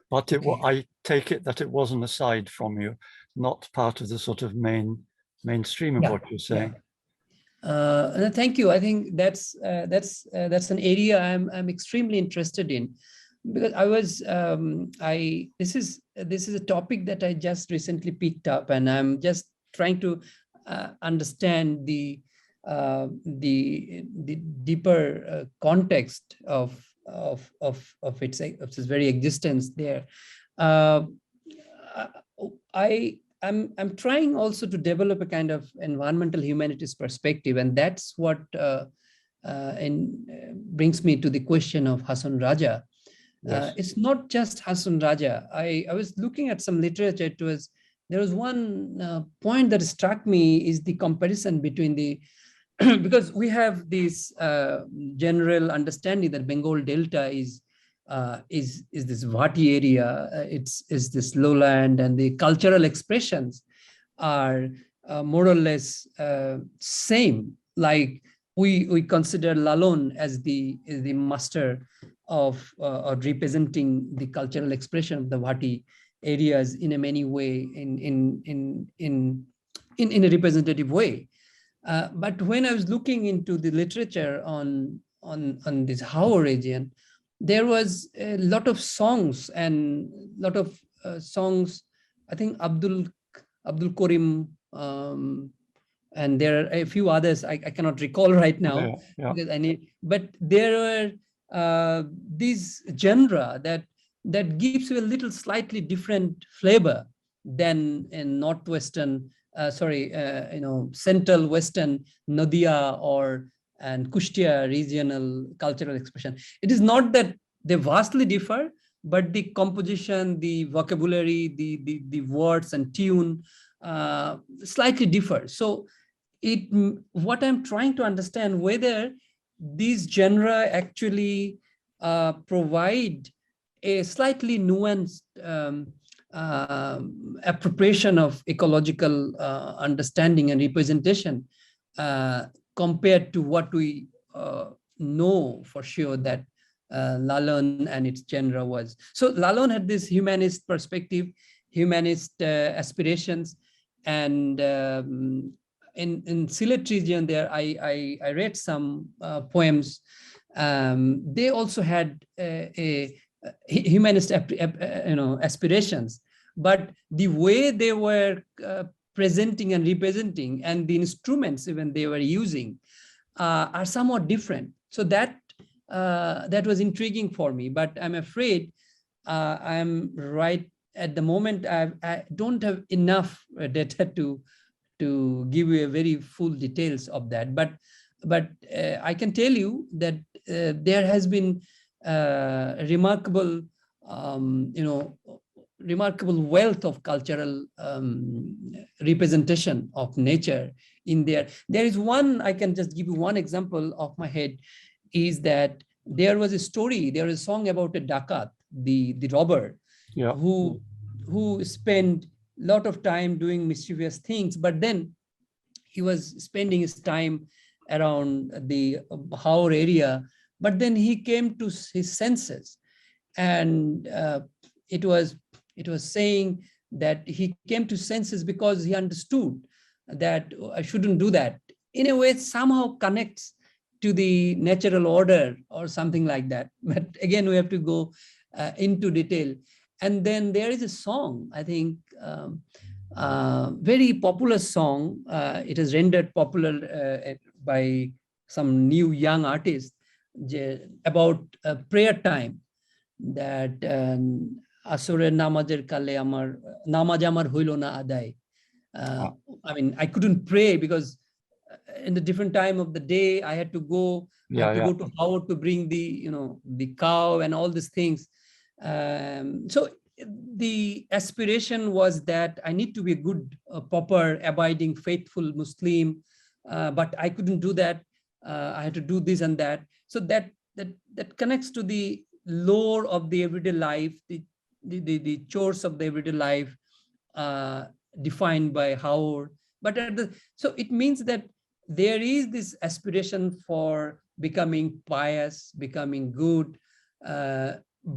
S4: But I take it that it was an aside from you, not part of the sort of mainstream of what you're saying.
S2: Thank you. I think that's an area I'm extremely interested in, because I was this is a topic that I just recently picked up, and I'm just trying to understand the deeper context of its very existence there. I'm trying also to develop a kind of environmental humanities perspective, and that's what brings me to the question of Hassan Raja. Yes. It's not just Hassan Raja. I was looking at some literature. There was one point that struck me, is the comparison between because we have this general understanding that Bengal Delta is this Vati area, is this lowland, and the cultural expressions are more or less same. Like we consider Lalon as the master of representing the cultural expression of the Vati areas in a many way, in a representative way. But when I was looking into the literature on this Haor region, there was a lot of songs and lot of songs. I think Abdul Karim, and there are a few others I cannot recall right now. Because but there were this genre that gives you a little slightly different flavor than in northwestern, central western Nadia or and Kushtia regional cultural expression. It is not that they vastly differ, but the composition, the vocabulary, the words and tune slightly differ. So what I'm trying to understand, whether these genera actually provide a slightly nuanced appropriation of ecological understanding and representation compared to what we know for sure that Lalon and its genre was. So Lalon had this humanist perspective, humanist aspirations, and in Sylhet region there, I read some poems. They also had a humanist aspirations, but the way they were presenting and representing, and the instruments even they were using are somewhat different. So that was intriguing for me, but I'm afraid I'm right at the moment. I don't have enough data to give you a very full details of that, but I can tell you that there has been remarkable remarkable wealth of cultural representation of nature in there. There is one, I can just give you one example of my head, is that there was a story, there was a song about a dakat, the robber,
S4: Yeah.
S2: who spent a lot of time doing mischievous things, but then he was spending his time around the Haor area, but then he came to his senses, and it was saying that he came to senses because he understood that I shouldn't do that. In a way, it somehow connects to the natural order or something like that. But again, we have to go into detail. And then there is a song, I think, very popular song. It is rendered popular by some new young artist about prayer time, that আসরের নামাজের কালে আমার নামাজ আমার হইল না আদায়. I mean, I couldn't pray because in the different time of the day I had to go. I had to go to Howard to bring the cow and all these things. So the aspiration was that I need to be a good, proper, abiding, faithful Muslim, but I couldn't do that. I had to do this and that. So that connects to the lore of the everyday life, the chores of the everyday life, defined by Haor. But so it means that there is this aspiration for becoming pious, becoming good,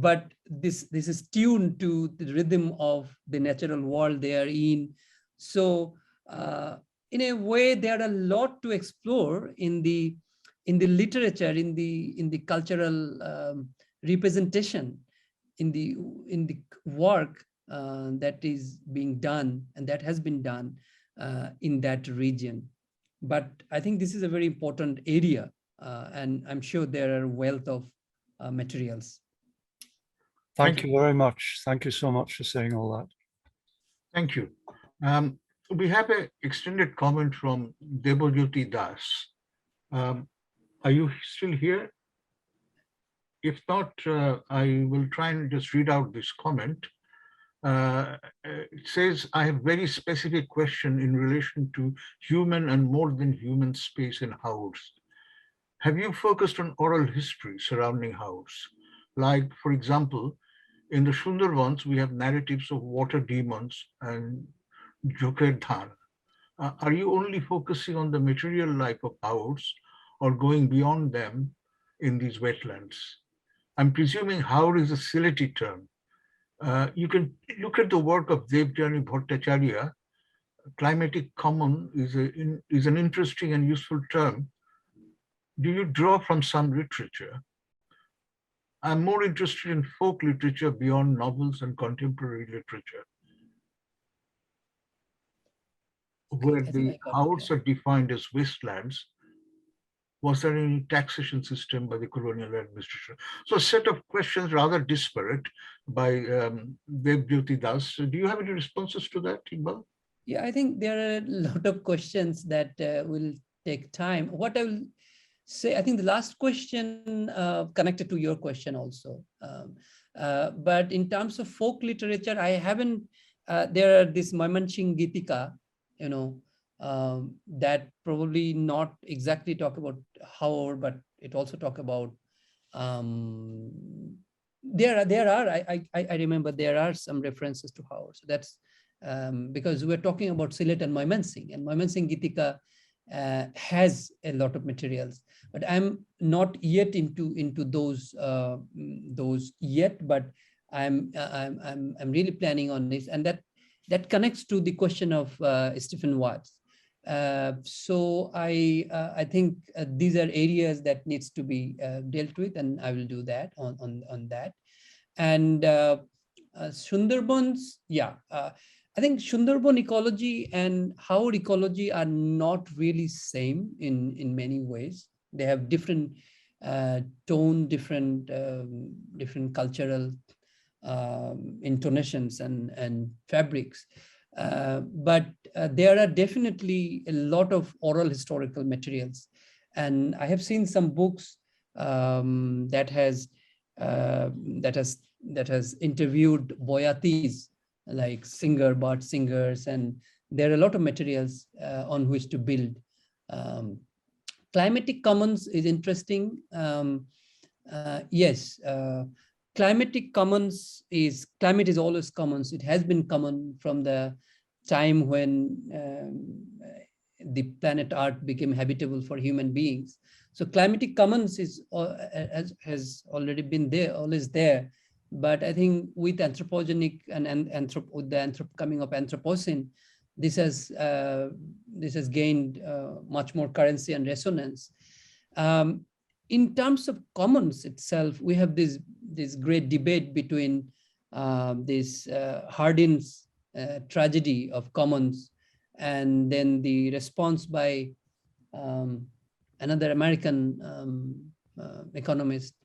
S2: but this is tuned to the rhythm of the natural world they are in. So in a way, there are a lot to explore in the literature, in the cultural representation, in the work that is being done and that has been done in that region. But I think this is a very important area, and I'm sure there are a wealth of materials.
S4: Thank you very much. Thank you so much for saying all that.
S1: Thank you. We have an extended comment from Debojyoti Das. Are you still here? If not, I will try and just read out this comment. It says, I have very specific question in relation to human and more than human space in haors. Have you focused on oral history surrounding haors? Like, for example, in the Sundarbans, we have narratives of water demons and Jokher Dhan. Are you only focusing on the material life of haors or going beyond them in these wetlands? I'm presuming haor is a Sylheti term. You can look at the work of Devjani Bhattacharya. Climatic common is an interesting and useful term. Do you draw from some literature? I'm more interested in folk literature beyond novels and contemporary literature, where the haors are defined as wastelands. Was there any taxation system by the colonial administration? So a set of questions rather disparate by Debjyoti Das. Do you have any responses to that, Iqbal?
S2: Yeah, I think there are a lot of questions that will take time. What I will say, I think the last question connected to your question also. But in terms of folk literature, I haven't, there are this Mymensingh Gitika, you know, that probably not exactly talk about Haor, but it also talk about, I remember there are some references to Haor. So that's because we're talking about Sylhet and Mymensingh, and Mymensingh Gitika has a lot of materials, but I'm not yet into those yet, but I'm really planning on this, and that connects to the question of Stephen Watts. So I think these are areas that needs to be dealt with, and I will do that on that. And Sundarbans, yeah. I think Sundarban ecology and Haor ecology are not really same in many ways. They have different tone, different cultural intonations and fabrics. But there are definitely a lot of oral historical materials. And I have seen some books that has interviewed Boyatis, like bird singers, and there are a lot of materials on which to build. Climatic commons is interesting. Yes, climatic commons is, climate is always commons. It has been common from the time when the planet Earth became habitable for human beings. So climatic commons is has already been there, always there. But I think with anthropogenic and with the coming of Anthropocene, this has gained much more currency and resonance. In terms of commons itself, we have this great debate between this Hardin's tragedy of commons, and then the response by another American economist.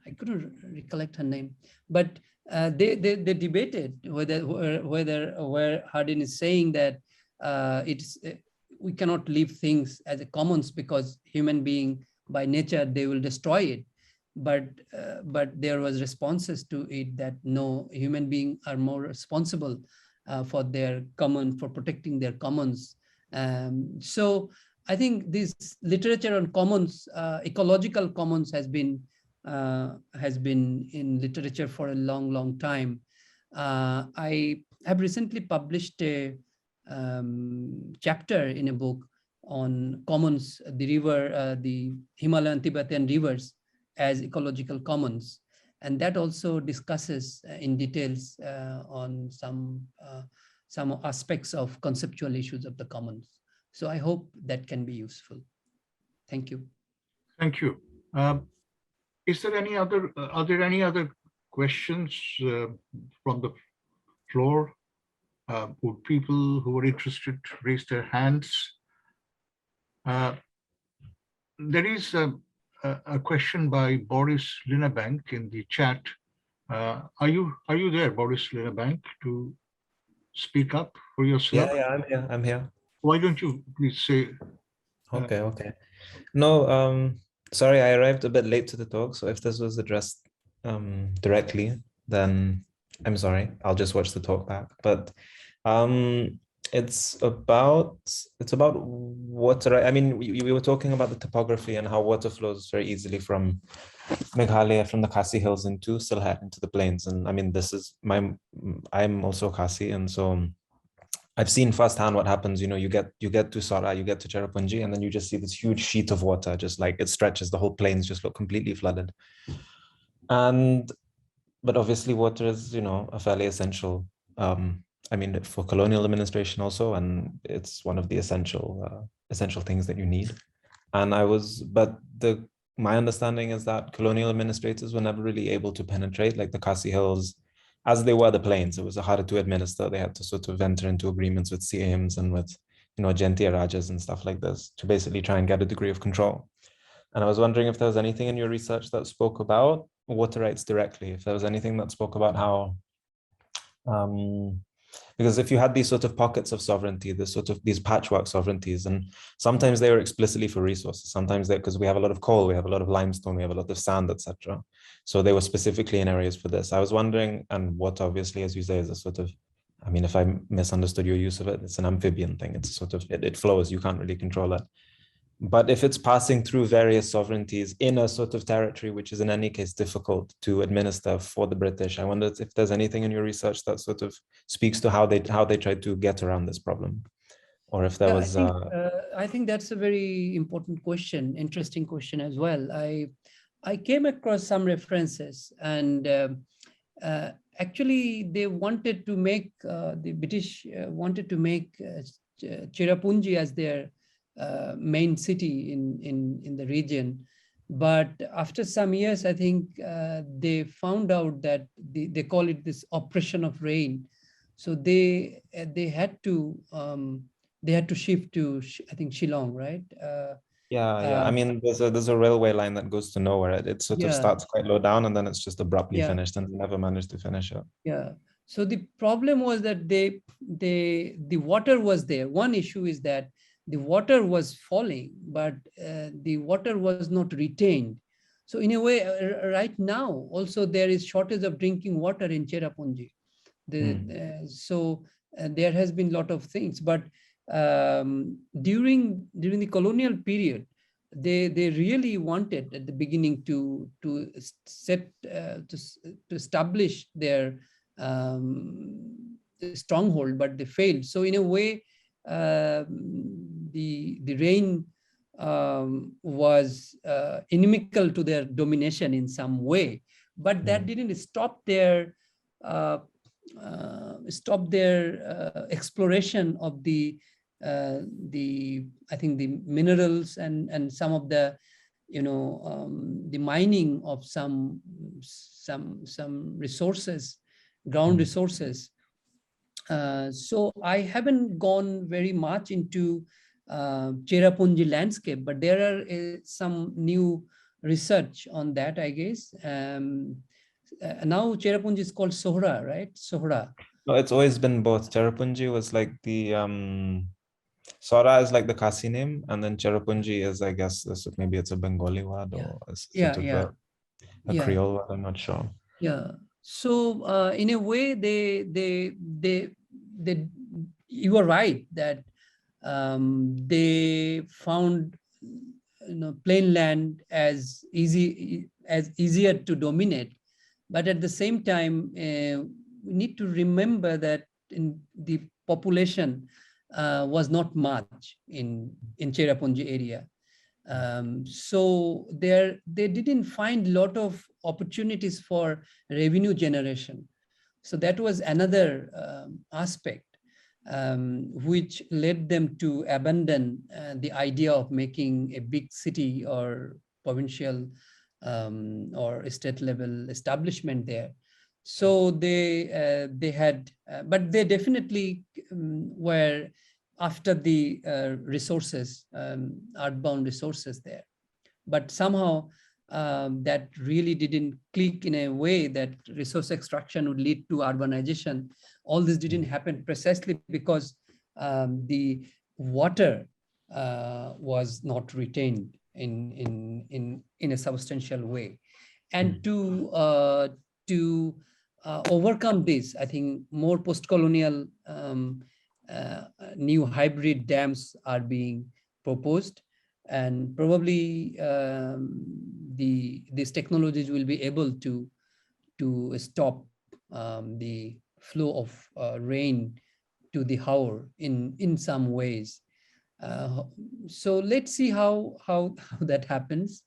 S2: I couldn't recollect her name, but they debated where Hardin is saying that we cannot leave things as a commons because human being by nature they will destroy it, but there was responses to it that no, human beings are more responsible for their for protecting their commons. So I think this literature on commons, ecological commons, has been in literature for a long time. I have recently published a chapter in a book on commons, the Himalayan Tibetan rivers as ecological commons, and that also discusses in details on some aspects of conceptual issues of the commons. So I hope that can be useful. Thank you.
S1: Thank you. Is there any other, are there any other questions from the floor? Would people who are interested raise their hands? There is a question by Boris Linebank in the chat. Are you there, Boris Linebank, to speak up for yourself?
S5: Yeah, I'm here.
S1: Why don't you please say?
S5: Okay. No, sorry, I arrived a bit late to the talk, so if this was addressed directly, then I'm sorry. I'll just watch the talk back. But it's about water. I mean, we were talking about the topography and how water flows very easily from Meghalaya, from the Khasi Hills into Sylhet, into the plains. And I mean, I'm also Khasi, and so I've seen firsthand what happens. You know, you get to Sora, you get to Cherrapunji, and then you just see this huge sheet of water, just like it stretches. The whole plains just look completely flooded. But obviously, water is, a fairly essential. I mean, for colonial administration also, and it's one of the essential things that you need. And my understanding is that colonial administrators were never really able to penetrate, like the Khasi Hills, as they were the plains. It was harder to administer. They had to sort of enter into agreements with CAMs and with, Agentia Rajas and stuff like this to basically try and get a degree of control. And I was wondering if there was anything in your research that spoke about water rights directly, if there was anything that spoke about how Because if you had these sort of pockets of sovereignty, this sort of these patchwork sovereignties, and sometimes they were explicitly for resources, sometimes they, because we have a lot of coal, we have a lot of limestone, we have a lot of sand, etc. So they were specifically in areas for this. I was wondering, and what obviously, as you say, is a sort of, I mean, if I misunderstood your use of it, it's an amphibian thing. It's sort of, it flows, you can't really control it. But if it's passing through various sovereignties in a sort of territory, which is in any case difficult to administer for the British, I wonder if there's anything in your research that sort of speaks to how they tried to get around this problem, or if there
S2: Yeah,
S5: was.
S2: I think that's a very important question, interesting question as well. I came across some references, and actually they wanted to make the British wanted to make Cherrapunji as their main city in the region, but after some years, I think they found out that they call it this oppression of rain. So they had to shift to, I think, Shillong, right?
S5: Yeah. I mean, there's a railway line that goes to nowhere. It sort of
S2: Yeah.
S5: starts quite low down, and then it's just abruptly
S2: Yeah.
S5: finished, and they never managed to finish it.
S2: Yeah. So the problem was that the water was there. One issue is that the water was falling, but the water was not retained. So in a way, right now, also there is shortage of drinking water in Cherrapunji. So there has been a lot of things, but during the colonial period, they really wanted at the beginning to establish their stronghold, but they failed. So in a way, the rain was inimical to their domination in some way, but that didn't stop their exploration of the I think the minerals and some of the the mining of some resources, ground resources. So I haven't gone very much into Cherrapunji landscape, but there are some new research on that, I guess. Now Cherrapunji is called Sohra, right? Sohra.
S5: No, it's always been both. Cherrapunji was like the Sora is like the Kasi name, and then Cherrapunji is, I guess, maybe it's a Bengali word or a sort of a Creole word. I'm not sure.
S2: Yeah. So in a way, you are right that they found plain land as easier to dominate, but at the same time, we need to remember that in the population was not much in Cherrapunji area. So they didn't find a lot of opportunities for revenue generation. So that was another aspect which led them to abandon the idea of making a big city or provincial or state level establishment there. So they had, but they definitely were after the resources, earthbound resources there. But somehow that really didn't click in a way that resource extraction would lead to urbanization. All this didn't happen precisely because the water was not retained in a substantial way. And to overcome this, I think more post-colonial new hybrid dams are being proposed, and probably these technologies will be able to stop the flow of rain to the Haor in some ways. So let's see how that happens.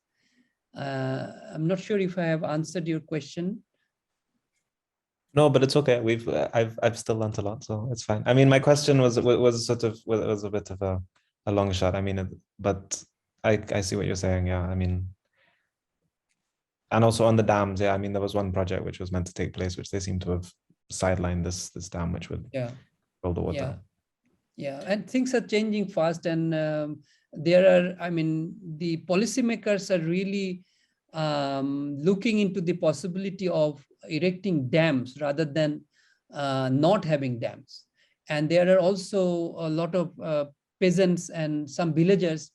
S2: I'm not sure if I have answered your question.
S5: No, but it's okay. I've still learned a lot, so it's fine. I mean, my question was sort of was a bit of a long shot. I mean, but I see what you're saying. Yeah, I mean, and also on the dams. Yeah, I mean, there was one project which was meant to take place, which they seem to have sidelined this dam, which would hold the water.
S2: Yeah, and things are changing fast, and there are. I mean, the policymakers are really looking into the possibility of erecting dams rather than not having dams. And there are also a lot of peasants and some villagers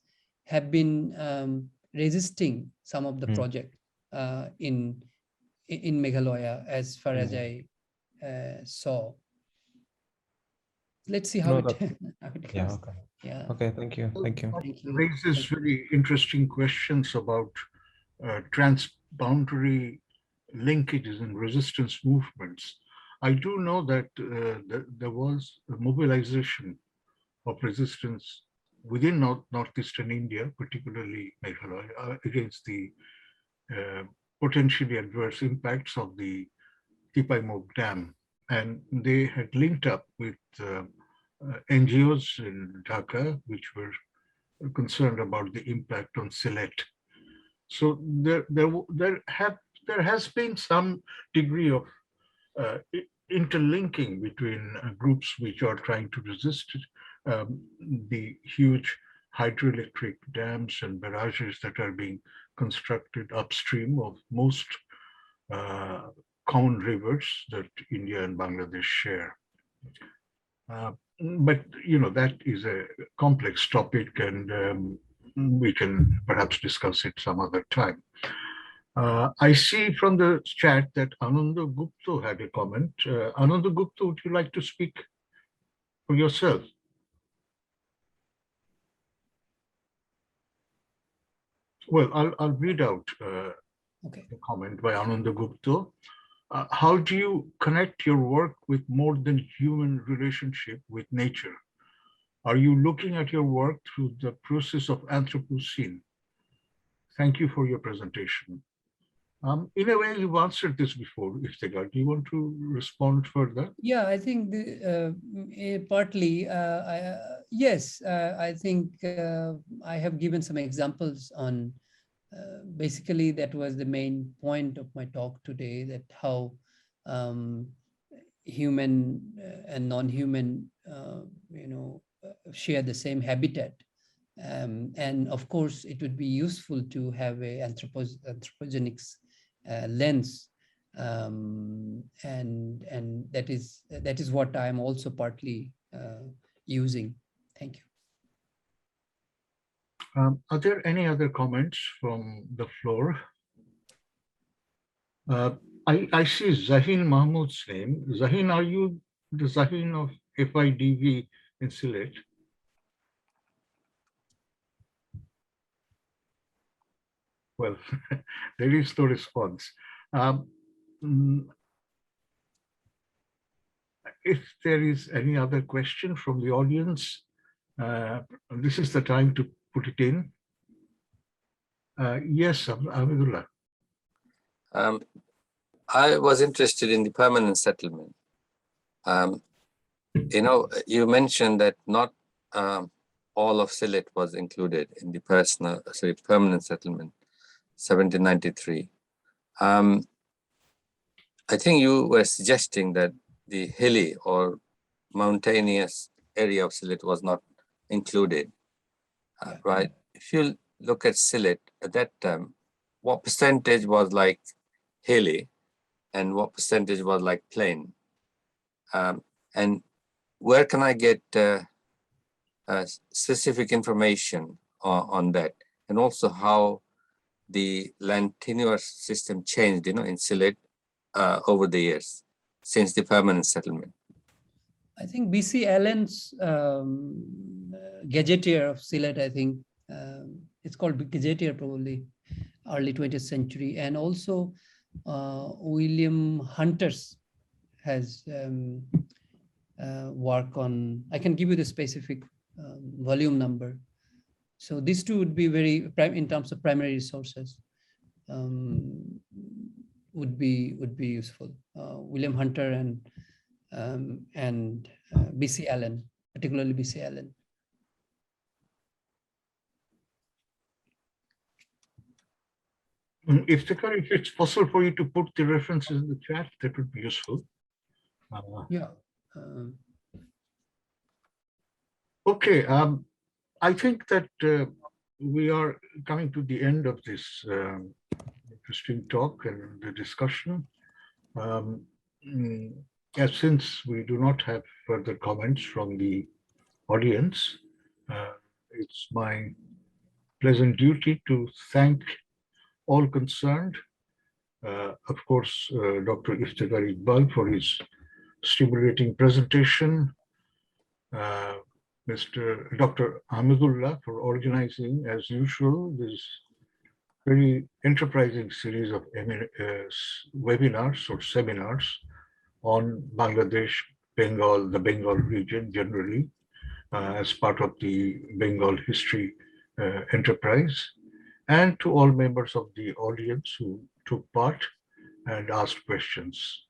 S2: have been resisting some of the project in Meghalaya, as far as I saw. Let's see how
S5: No,
S2: it,
S5: that,
S2: how it
S5: yeah,
S2: goes.
S5: okay.
S2: Yeah.
S5: Okay, thank you. Thank you.
S2: Thank you.
S1: Raises very interesting questions about transboundary linkages and resistance movements. I do know that there was a mobilization of resistance within northeastern India, particularly Meghalaya, against the potentially adverse impacts of the Tipaimok Dam. And they had linked up with NGOs in Dhaka, which were concerned about the impact on Sylhet. So there has been some degree of interlinking between groups which are trying to resist the huge hydroelectric dams and barrages that are being constructed upstream of most common rivers that India and Bangladesh share. But that is a complex topic, and we can perhaps discuss it some other time. I see from the chat that Ananda Gupta had a comment. Ananda Gupta, would you like to speak for yourself? Well, I'll read out a comment by Ananda Gupta. How do you connect your work with more than human relationship with nature? Are you looking at your work through the process of Anthropocene? Thank you for your presentation. In a way, you've answered this before, Iftekhar. Do you want to respond further?
S2: Yeah, I think partly, yes. I think I have given some examples on, basically that was the main point of my talk today, that how human and non-human, share the same habitat. And of course, it would be useful to have a anthropogenic lens, and that is what I am also partly using. Thank you.
S1: Are there any other comments from the floor? I see Zahin Mahmood's name. Zahin, are you the Zahin of FIDV in Sylhet? Well, there is no response. If there is any other question from the audience, this is the time to put it in. Yes, Abdullah.
S3: I was interested in the permanent settlement. You mentioned that not all of Sylhet was included in the permanent settlement, 1793. I think you were suggesting that the hilly or mountainous area of Sylhet was not included, right? If you look at Sylhet at that time, what percentage was like hilly and what percentage was like plain? And where can I get specific information on that? And also how the land tenure system changed, in Sylhet over the years since the permanent settlement.
S2: I think B.C. Allen's Gazetteer of Sylhet, I think it's called Gazetteer, probably early 20th century, and also William Hunter's has work on. I can give you the specific volume number. So these two would be very, in terms of primary resources, would be useful. William Hunter and B.C. Allen, particularly B.C. Allen.
S1: Iftekhar, if it's possible for you to put the references in the chat, that would be useful.
S2: Yeah.
S1: Okay. I think that we are coming to the end of this interesting talk and the discussion. Since we do not have further comments from the audience, it's my pleasant duty to thank all concerned. Of course, Dr. Iftekhar Iqbal for his stimulating presentation, Dr. Hamidullah for organizing, as usual, this very enterprising series of webinars or seminars on Bangladesh, Bengal, the Bengal region generally, as part of the Bengal History Enterprise, and to all members of the audience who took part and asked questions.